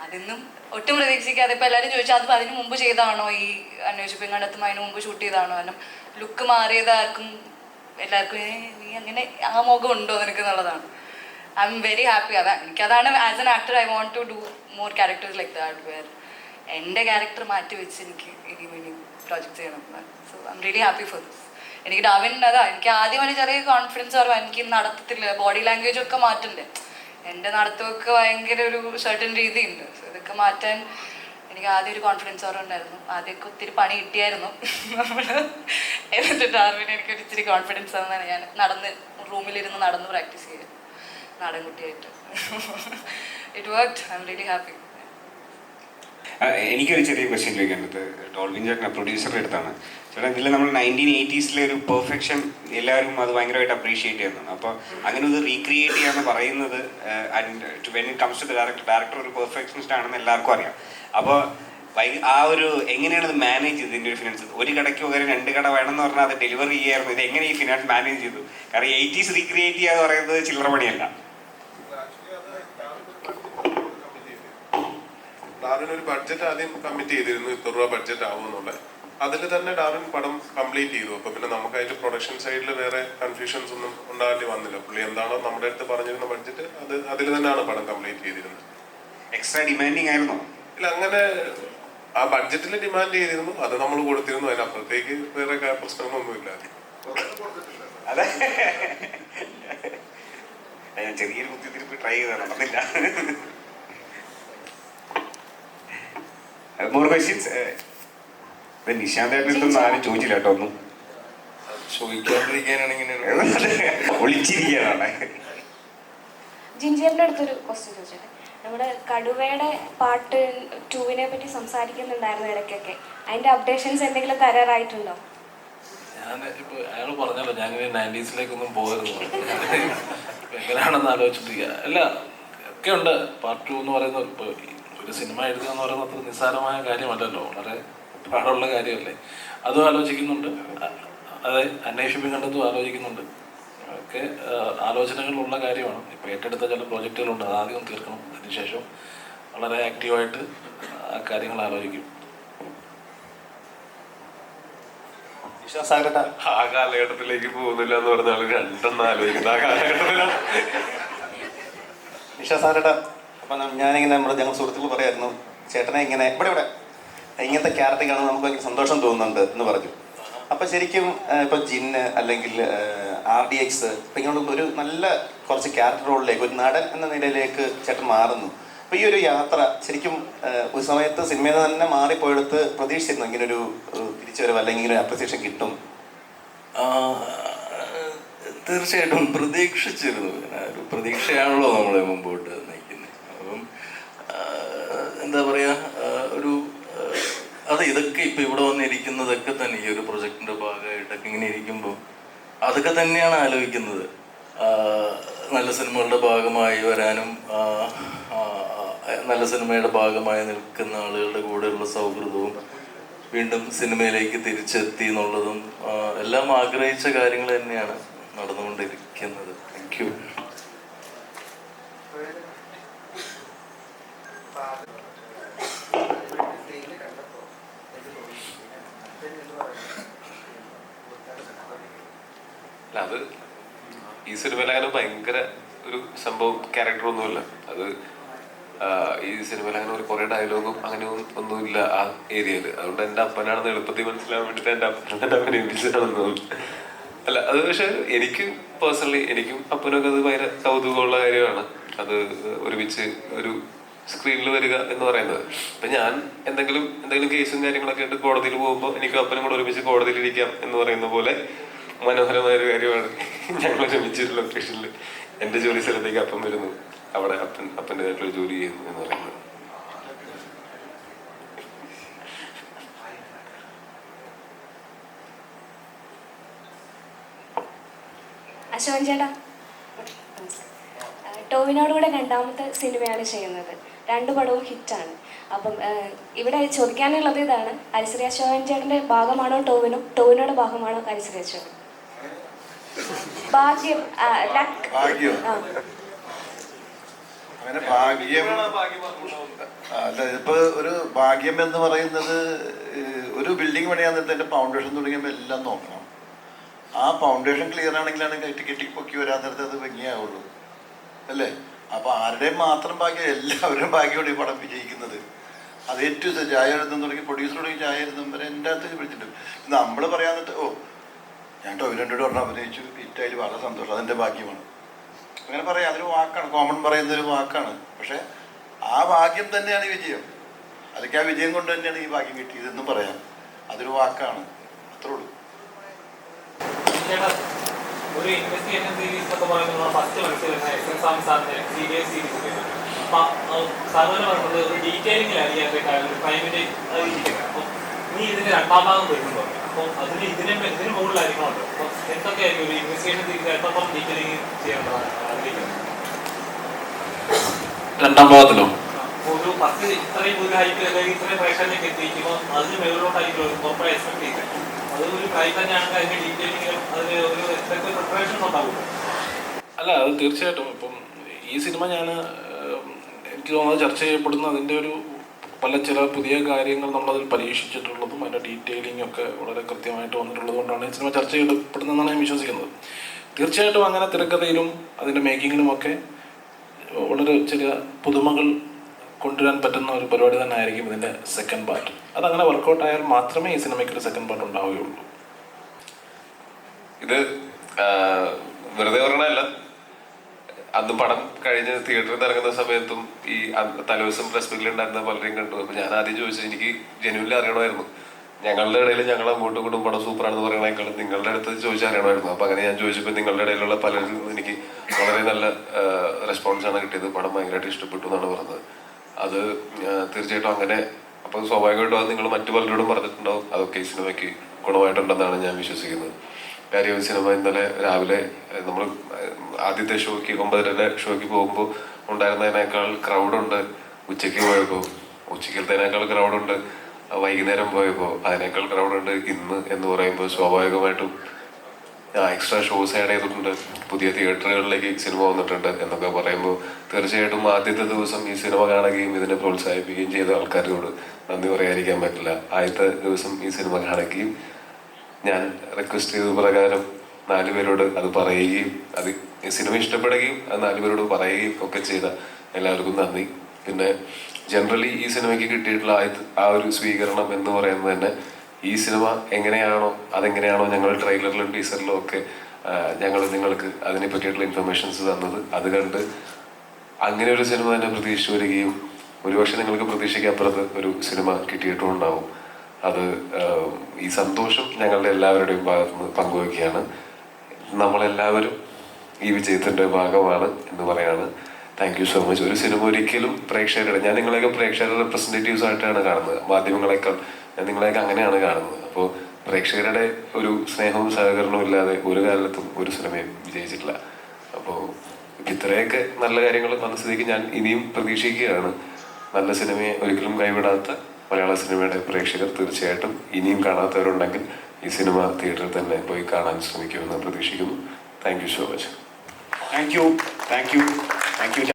അതിന്നും ഒട്ടും പ്രതീക്ഷിക്കാതെ ഇപ്പോൾ എല്ലാവരും ചോദിച്ചാൽ അത് അതിന് മുമ്പ് ചെയ്താണോ, ഈ അന്വേഷിപ്പിൻ കണ്ടെത്തുമ്പോൾ അതിന് മുമ്പ് ഷൂട്ട് ചെയ്താണോ? കാരണം ലുക്ക് മാറിയത് ആർക്കും എല്ലാവർക്കും നീ അങ്ങനെ ആ മുഖം ഉണ്ടോ നിനക്ക് എന്നുള്ളതാണ്. I am very happy. എനിക്കതാണ് as an actor I want to do more characters like that where എൻ്റെ ക്യാരക്ടർ മാറ്റി വെച്ച് എനിക്ക് ഇനി പ്രോജക്റ്റ് ചെയ്യണം. So I am really happy for this. എനിക്ക് ഡാവിൻ എനിക്ക് ആദ്യം ഒരു ചെറിയ കോൺഫിഡൻസ് പറഞ്ഞു. എനിക്ക് നടത്തത്തില്ല, ബോഡി ലാംഗ്വേജ് ഒക്കെ മാറ്റണ്ടേ. എൻ്റെ നടത്തമൊക്കെ ഭയങ്കര ഒരു സർട്ടൻ രീതിയുണ്ട്. സോ ഇതൊക്കെ മാറ്റാൻ എനിക്ക് ആദ്യം ഒരു കോൺഫിഡൻസ് ഉണ്ടായിരുന്നു. ആദ്യമൊക്കെ ഒത്തിരി പണി കിട്ടിയായിരുന്നു നമ്മൾ. എന്നിട്ട് ഡാർവിൻ എനിക്കൊരു ഇച്ചിരി കോൺഫിഡൻസ് തന്നാണ്. ഞാൻ റൂമിലിരുന്ന് നടന്ന് പ്രാക്ടീസ് ചെയ്തു നാടൻകുട്ടിയായിട്ട്. It worked. I am really happy. എനിക്കൊരു ചെറിയ ക്വസ്റ്റ്യൻ ചോദിക്കേണ്ടത് ഡോൾവിൻ ചേട്ടൻ പ്രൊഡ്യൂസറുടെ അടുത്താണ്. ചേട്ടാ, ഇതിൽ നമ്മൾ 1980s ഒരു പെർഫെക്ഷൻ എല്ലാവരും അത് ഭയങ്കരമായിട്ട് അപ്രീഷിയേറ്റ് ചെയ്യുന്നതാണ്. അപ്പോൾ അങ്ങനെ ഇത് റീക്രിയേറ്റ് ചെയ്യാന്ന് പറയുന്നത് when it comes to director ഒരു പെർഫെക്ഷനിസ്റ്റ് ആണെന്ന് എല്ലാവർക്കും അറിയാം. അപ്പോൾ ആ ഒരു എങ്ങനെയാണ് ഇത് മാനേജ് ചെയ്തത്? ഇതിൻ്റെ ഒരു ഫിനാൻസ് ഒരു കടയ്ക്ക് പകരം 2 കട വേണമെന്ന് പറഞ്ഞാൽ അത് ഡെലിവറി ചെയ്യായിരുന്നു. ഇത് എങ്ങനെ ഈ ഫിനാൻസ് മാനേജ് ചെയ്തു? കാരണം 80s റീക്രിയേറ്റ് ചെയ്യുക എന്ന് പറയുന്നത് ചില്ലറ പണിയല്ല. ഡാർവിൻ ഒരു ബഡ്ജറ്റ് ആദ്യം കമ്മിറ്റ് ചെയ്തിരുന്നു, ഇത്ര രൂപ ബഡ്ജറ്റ് ആവുമെന്നുള്ളത്. അതിൽ തന്നെ ഡാർവിൻ പടം കംപ്ലീറ്റ് ചെയ്തു. അപ്പോൾ പിന്നെ നമുക്കതിൽ പ്രൊഡക്ഷൻ സൈഡിൽ വേറെ കൺഫ്യൂഷൻസ് ഒന്നും ഉണ്ടാകേണ്ടി വന്നില്ല. പുള്ളി എന്താണോ നമ്മുടെ അടുത്ത് പറഞ്ഞിരുന്ന ബഡ്ജറ്റ് അതിൽ തന്നെയാണ് പടം കംപ്ലീറ്റ് ചെയ്തിരുന്നത്. എക്സ്ട്രാ ഡിമാൻഡിങ് ആയിരുന്നോ? ഇല്ല, അങ്ങനെ ആ ബഡ്ജറ്റിൽ ഡിമാൻഡ് ചെയ്തിരുന്നു, അത് നമ്മൾ കൊടുത്തിരുന്നു. അതിനപ്പുറത്തേക്ക് വേറെ പ്രശ്നങ്ങളൊന്നുമില്ല. അതെ, ചെറിയൊരു കുത്തിത്തിരിപ്പ് ട്രൈ ചെയ്താണ്, നടന്നില്ല. More questions? നിശാന്തായിട്ടൊന്നും ആരും ചോദിച്ചില്ല കേട്ടോ. ഒന്നും ചോദിക്കാണ്ടിരിക്കാനാണ് ഇങ്ങനെ ഒളിച്ചിരിക്കാനാണ്. ജിൻജിയുടെ അടുത്തൊരു ക്വസ്റ്റ്യൻ ചോദിച്ചത്, നമ്മുടെ കടുവയുടെ പാർട്ട് 2 പറ്റി സംസാരിക്കുന്നുണ്ടായിരുന്നു ഇടയ്ക്കൊക്കെ. അതിന്റെ അപ്ഡേഷൻസ് എന്തെങ്കിലും തരാറായിട്ടുണ്ടോ? ഞാൻ ഇപ്പോൾ അയാൾ പറഞ്ഞല്ലോ ഞാനിങ്ങനെ 90s പോകരുത്, എങ്ങനെയാണെന്ന് ആലോചിച്ചിട്ടിരിക്കുക. അല്ല, ഒക്കെ ഉണ്ട്. പാർട്ട് 2 എന്ന് പറയുന്നത് ഇപ്പോൾ ഒരു സിനിമ എഴുതുക എന്ന് പറയുന്നത് അത്ര നിസ്സാരമായ കാര്യമല്ലല്ലോ, വളരെ പാടുള്ള കാര്യമല്ലേ. അതും ആലോചിക്കുന്നുണ്ട്. അതെ, അന്വേഷിപ്പിൻ കണ്ടെത്തും ആലോചിക്കുന്നുണ്ട്. ഒക്കെ ആലോചനകളുള്ള കാര്യമാണ്. ഇപ്പോൾ ഏറ്റെടുത്ത ചില പ്രോജക്റ്റുകളുണ്ട്, അതാദ്യം തീർക്കണം. അതിനുശേഷം വളരെ ആക്റ്റീവായിട്ട് ആ കാര്യങ്ങൾ ആലോചിക്കും. ആ കാലഘട്ടത്തിലേക്ക് പോകുന്നില്ല എന്ന് പറഞ്ഞാൽ രണ്ടെണ്ണം ആലോചിക്കുന്നത് ആ കാലഘട്ടത്തിലാണ്. നിഷാസാരേട്ടാ, അപ്പം ഞാനിങ്ങനെ ഞങ്ങൾ സുഹൃത്തുക്കൾ പറയായിരുന്നു, ചേട്ടനെ ഇങ്ങനെ ഇവിടെ ഇങ്ങനത്തെ ക്യാരക്ടർ കാണുമ്പോൾ നമുക്ക് ഭയങ്കര സന്തോഷം തോന്നുന്നുണ്ട് എന്ന് പറഞ്ഞു. അപ്പം ശരിക്കും ഇപ്പം ജിന്ന് അല്ലെങ്കിൽ RDX ഇപ്പം ഇങ്ങനെയുള്ള ഒരു നല്ല കുറച്ച് ക്യാരക്ടർ റോളിലേക്ക് ഒരു നടൻ എന്ന നിലയിലേക്ക് ചേട്ടൻ മാറുന്നു. അപ്പോൾ ഈ ഒരു യാത്ര ശരിക്കും ഒരു സമയത്ത് സിനിമയിൽ നിന്ന് തന്നെ മാറിപ്പോയെടുത്ത് പ്രതീക്ഷിച്ചിരുന്നു ഇങ്ങനൊരു തിരിച്ചുവരവ് അല്ലെങ്കിൽ ഇങ്ങനെ അപ്രിസിയേഷൻ കിട്ടും? തീർച്ചയായിട്ടും പ്രതീക്ഷിച്ചിരുന്നു. ഒരു പ്രതീക്ഷയാണല്ലോ നമ്മളെ മുമ്പോട്ട് നയിക്കുന്നത്. അപ്പം എന്താ പറയുക, ഒരു അത് കൂടാതെ ഇതൊക്കെ ഇപ്പം ഇവിടെ വന്നിരിക്കുന്നതൊക്കെ തന്നെ ഈ ഒരു പ്രൊജക്ടിൻ്റെ ഭാഗമായിട്ടൊക്കെ ഇങ്ങനെ ഇരിക്കുമ്പോൾ അതൊക്കെ തന്നെയാണ് ആലോചിക്കുന്നത്. നല്ല സിനിമകളുടെ ഭാഗമായി വരാനും നല്ല സിനിമയുടെ ഭാഗമായി നിൽക്കുന്ന ആളുകളുടെ കൂടെയുള്ള സൗഹൃദവും വീണ്ടും സിനിമയിലേക്ക് തിരിച്ചെത്തി എന്നുള്ളതും എല്ലാം ആഗ്രഹിച്ച കാര്യങ്ങൾ തന്നെയാണ് നടന്നുകൊണ്ടിരിക്കുന്നത്. Thank you. അത് ഈ സിനിമയിൽ അങ്ങനെ ഭയങ്കര ഒരു സംഭവം ക്യാരക്ടറൊന്നുമില്ല. അത് ഈ സിനിമയിൽ അങ്ങനെ ഒരു കുറേ ഡയലോഗും അങ്ങനെ ഒന്നുമില്ല ആ ഏരിയയിൽ. അതുകൊണ്ട് എൻ്റെ അപ്പനാണെന്ന് എളുപ്പത്തിൽ മനസ്സിലാവാൻ വേണ്ടിയിട്ട് എൻ്റെ അപ്പനെ അഭിനയിപ്പിച്ചതാണെന്ന് തോന്നുന്നു. അല്ല അത് പക്ഷെ എനിക്ക് പേഴ്സണലി എനിക്കും അപ്പനൊക്കെ അത് ഭയങ്കര കൗതുകമുള്ള കാര്യമാണ്. അത് ഒരുമിച്ച് ഒരു സ്ക്രീനിൽ വരിക എന്ന് പറയുന്നത്. ഇപ്പം ഞാൻ എന്തെങ്കിലും കേസും കാര്യങ്ങളൊക്കെ ആയിട്ട് കോടതിയിൽ പോകുമ്പോൾ എനിക്കും അപ്പനും കൂടെ ഒരുമിച്ച് കോടതിയിൽ ഇരിക്കാം എന്ന് പറയുന്ന പോലെ മനോഹരമായ ഒരു കാര്യമാണ് ഞങ്ങൾ ഒരുമിച്ചൊരു ലൊക്കേഷനിൽ എൻ്റെ ജോലി സ്ഥലത്തേക്ക് അപ്പം വരുന്നു, അവിടെ അപ്പൻ്റെതായിട്ടുള്ള ജോലി ചെയ്യുന്നു എന്ന് പറയുന്നത്. അശോകൻ ചേട്ടാ, ടോവിനോടുകൂടെ രണ്ടാമത്തെ സിനിമയാണ് ചെയ്യുന്നത്. 2 പടവും ഹിറ്റാണ്. അപ്പം ഇവിടെ ചോദിക്കാനുള്ളത് ഇതാണ്, ഹരിശ്രീ അശോകൻ ചേട്ടൻ്റെ ഭാഗമാണോ ടോവിനോയുടെ ഭാഗമാണോ ഹരിശ്രീ അശോകൻ? ഭാഗ്യം അങ്ങനെ ഭാഗ്യം അല്ല, ഇപ്പൊ ഒരു ഭാഗ്യം എന്ന് പറയുന്നത് ഒരു ബിൽഡിംഗ് പണിയാൻ നേരത്തെ അതിന്റെ ഫൗണ്ടേഷൻ തുടങ്ങിയപ്പോൾ എല്ലാം നോക്കണം. ആ ഫൗണ്ടേഷൻ ക്ലിയർ ആണെങ്കിലാണ് കെട്ടി പൊക്കി വരാൻ നേരത്തെ അത് ഭംഗിയാവുള്ളൂ അല്ലേ? അപ്പൊ ആരുടെയും മാത്രം ഭാഗ്യം, എല്ലാവരും ഭാഗ്യമാണ് ഈ പടം വിജയിക്കുന്നത്. അത് ഏറ്റവും ചായ എഴുതുന്ന തുടങ്ങി പ്രൊഡ്യൂസർ തുടങ്ങി ചായ എഴുതും വരെ എൻ്റെ അകത്ത് വിളിച്ചിട്ടുണ്ട്. നമ്മൾ പറയാന്നിട്ട് ഞാൻ ടോവിനോട് പറഞ്ഞ അഭിനയിച്ചു, ഹിറ്റായാലും വളരെ സന്തോഷം, അതെൻ്റെ ഭാഗ്യമാണ്. അങ്ങനെ പറയാം, അതൊരു വാക്കാണ്, കോമൺ പറയുന്നൊരു വാക്കാണ്. പക്ഷെ ആ ഭാഗ്യം തന്നെയാണ് ഈ വിജയം. അല്ലെങ്കിൽ ആ വിജയം കൊണ്ട് തന്നെയാണ് ഈ ഭാഗ്യം കിട്ടിയതെന്നും പറയാം. അതൊരു വാക്കാണ്, അത്രേ ഉള്ളൂ. ഒരു ഇൻവെസ്റ്റിഗേഷൻ സീരീസ് ഒക്കെ പറയുന്നത് ഫസ്റ്റ് മനസ്സിലാക്കുന്ന എസ് സ്വാമി സാറിന്റെ CBI സീരീസ്. അപ്പം സാറിന് പറഞ്ഞത് ഒരു ഡീറ്റെയിലിംഗിലാണ് ഒരു ക്രൈമിന്റെ ഇരിക്കുന്നത്. അപ്പം നീ ഇതിന്റെ 2ാം ഭാഗം വരുന്നുണ്ടോ? അപ്പോൾ അതിന് ഇതിന് മുകളിലായിരിക്കണമല്ലോ. അപ്പം എന്തൊക്കെയായിരിക്കും ഒരു ഇൻവെസ്റ്റിഗേഷൻ സീരീസ് എത്രത്തോളം ഡീറ്റെയിലിംഗ് ചെയ്യേണ്ടതാണ് ആഗ്രഹിക്കുന്നത്? 2ാം ഭാഗത്തിലോ ഒരു ഫസ്റ്റ് ഇത്രയും ഒരു ഹൈറ്റ് അല്ലെങ്കിൽ ഇത്രയും പ്രേക്ഷകരിലേക്ക് എത്തിക്കുമ്പോൾ അതിന് മുകളിലോട്ടായിരിക്കും ഒരു കോർപ്പറേറ്റ് എക്സ്പെക്ട് ചെയ്യുന്നത്. അത് ഒരു ക്രൈം തന്നെയാണെങ്കിൽ അതിന്റെ ഡീറ്റെയിലിംഗിലും അതിന് ഒരു എന്തൊക്കെ പ്രിപ്പറേഷൻസ് ഉണ്ടാവും? അല്ല, അത് തീർച്ചയായിട്ടും ഇപ്പം ഈ സിനിമ എനിക്ക് തോന്നുന്നത് ചർച്ച ചെയ്യപ്പെടുന്ന അതിൻ്റെ ഒരു ചില പുതിയ കാര്യങ്ങൾ നമ്മളതിൽ പരീക്ഷിച്ചിട്ടുള്ളതും അതിൻ്റെ ഡീറ്റെയിലിംഗ് ഒക്കെ വളരെ കൃത്യമായിട്ട് വന്നിട്ടുള്ളത് കൊണ്ടാണ് ഈ സിനിമ ചർച്ച ചെയ്യപ്പെടുന്നതെന്നാണ് ഞാൻ വിശ്വസിക്കുന്നത്. തീർച്ചയായിട്ടും അങ്ങനെ തിരക്കഥയിലും അതിൻ്റെ മേക്കിങ്ങിലുമൊക്കെ വളരെ ചെറിയ പുതുമകൾ കൊണ്ടുവരാൻ പറ്റുന്ന ഒരു പരിപാടി തന്നെ ആയിരിക്കും ഇതിൻ്റെ സെക്കൻഡ് പാർട്ട്. അതങ്ങനെ വർക്കൗട്ട് ആയാൽ മാത്രമേ ഈ സിനിമയ്ക്ക് ഒരു സെക്കൻഡ് പാർട്ട് ഉണ്ടാവുകയുള്ളൂ. ഇത് വെറുതെ പറയണല്ല, അന്ന് പടം കഴിഞ്ഞ് തിയേറ്ററിൽ നിന്ന് ഇറങ്ങുന്ന സമയത്തും ഈ തലേദിവസം പ്രസ് മീറ്റിൽ ഉണ്ടായിരുന്ന പലരെയും കണ്ടു. അപ്പൊ ഞാൻ ആദ്യം ചോദിച്ചത്, എനിക്ക് ജെന്യൂനിൽ അറിയണമായിരുന്നു, ഞങ്ങളുടെ ഇടയിൽ ഞങ്ങൾ അങ്ങോട്ടും ഇങ്ങോട്ടും പടം സൂപ്പറാണെന്ന് പറയണേക്കാളും നിങ്ങളുടെ അടുത്ത് ചോദിച്ചാൽ അറിയണമായിരുന്നു. അപ്പൊ അങ്ങനെ ഞാൻ ചോദിച്ചപ്പോൾ നിങ്ങളുടെ ഇടയിലുള്ള പലരിൽ നിന്നും എനിക്ക് വളരെ നല്ല റെസ്പോൺസാണ് കിട്ടിയത്. പടം ഭയങ്കരമായിട്ട് ഇഷ്ടപ്പെട്ടു എന്നാണ് പറഞ്ഞത്. അത് തീർച്ചയായിട്ടും അങ്ങനെ. അപ്പൊ സ്വാഭാവികമായിട്ടും അത് നിങ്ങൾ മറ്റു പലരോടും പറഞ്ഞിട്ടുണ്ടാവും. അതൊക്കെ ഈ സിനിമയ്ക്ക് ഗുണമായിട്ടുണ്ടെന്നാണ് ഞാൻ വിശ്വസിക്കുന്നത്. കാര്യം സിനിമ ഇന്നലെ രാവിലെ നമ്മൾ ആദ്യത്തെ ഷോയ്ക്ക് 9:30 ഷോയ്ക്ക് പോകുമ്പോൾ ഉണ്ടായിരുന്നതിനേക്കാൾ ക്രൗഡുണ്ട്. ഉച്ചയ്ക്ക് പോയപ്പോൾ ഉച്ചക്കലത്തേനേക്കാൾ ക്രൗഡുണ്ട്. വൈകുന്നേരം പോയപ്പോൾ അതിനേക്കാൾ ക്രൗഡുണ്ട് ഇന്ന് എന്ന് പറയുമ്പോൾ സ്വാഭാവികമായിട്ടും എക്സ്ട്രാ ഷോസ് ആഡ് ചെയ്തിട്ടുണ്ട്, പുതിയ തിയേറ്ററുകളിലേക്ക് സിനിമ വന്നിട്ടുണ്ട് എന്നൊക്കെ പറയുമ്പോൾ തീർച്ചയായിട്ടും ആദ്യത്തെ ദിവസം ഈ സിനിമ കാണുകയും ഇതിനെ പ്രോത്സാഹിപ്പിക്കുകയും ചെയ്ത ആൾക്കാരോട് നന്ദി പറയാതിരിക്കാൻ പറ്റില്ല. ആദ്യത്തെ ദിവസം ഈ സിനിമ കാണുകയും ഞാൻ റിക്വസ്റ്റ് ചെയ്ത പ്രകാരം 4 പേരോട് അത് പറയുകയും അത് ഈ സിനിമ ഇഷ്ടപ്പെടുകയും അത് 4 പേരോട് പറയുകയും ഒക്കെ ചെയ്ത എല്ലാവർക്കും നന്ദി. പിന്നെ ജനറലി ഈ സിനിമയ്ക്ക് കിട്ടിയിട്ടുള്ള ആ ഒരു സ്വീകരണം എന്ന് പറയുന്നത് തന്നെ ഈ സിനിമ അതെങ്ങനെയാണോ ഞങ്ങൾ ട്രെയിലറിലും ടീസറിലും ഒക്കെ ഞങ്ങൾ നിങ്ങൾക്ക് അതിനെ പറ്റിയിട്ടുള്ള ഇൻഫർമേഷൻസ് തന്നത്, അത് കണ്ട് അങ്ങനെ ഒരു സിനിമ തന്നെ പ്രതീക്ഷിച്ചു വരികയും ഒരുപക്ഷെ നിങ്ങൾക്ക് പ്രതീക്ഷിക്കപ്പുറത്ത് ഒരു സിനിമ കിട്ടിയിട്ടുണ്ടാവും. അത് ഈ സന്തോഷം ഞങ്ങളുടെ എല്ലാവരുടെയും ഭാഗത്തുനിന്ന് പങ്കുവയ്ക്കുകയാണ്. നമ്മളെല്ലാവരും ഈ വിജയത്തിൻ്റെ ഭാഗമാണ് എന്ന് പറയാണ്. Thank you so much. ഒരു സിനിമ ഒരിക്കലും ഞാൻ നിങ്ങളെയൊക്കെ പ്രേക്ഷകരുടെ റെപ്രസെൻറ്റേറ്റീവ്സ് ആയിട്ടാണ് കാണുന്നത്, മാധ്യമങ്ങളെക്കാൾ ഞാൻ നിങ്ങളെയൊക്കെ അങ്ങനെയാണ് കാണുന്നത്. അപ്പോൾ പ്രേക്ഷകരുടെ ഒരു സ്നേഹവും സഹകരണവും ഇല്ലാതെ ഒരു കാലത്തും ഒരു സിനിമയും വിജയിച്ചിട്ടില്ല. അപ്പോൾ ഇത്രയൊക്കെ നല്ല കാര്യങ്ങൾ വന്ന സ്ഥിതിക്ക് ഞാൻ ഇനിയും പ്രതീക്ഷിക്കുകയാണ്. നല്ല സിനിമയെ ഒരിക്കലും കൈവിടാത്ത മലയാള സിനിമയുടെ പ്രേക്ഷകർ തീർച്ചയായിട്ടും ഇനിയും കാണാത്തവരുണ്ടെങ്കിൽ ഈ സിനിമ തിയേറ്ററിൽ തന്നെ പോയി കാണാൻ ശ്രമിക്കുമെന്ന് പ്രതീക്ഷിക്കുന്നു. Thank you so much. Thank you.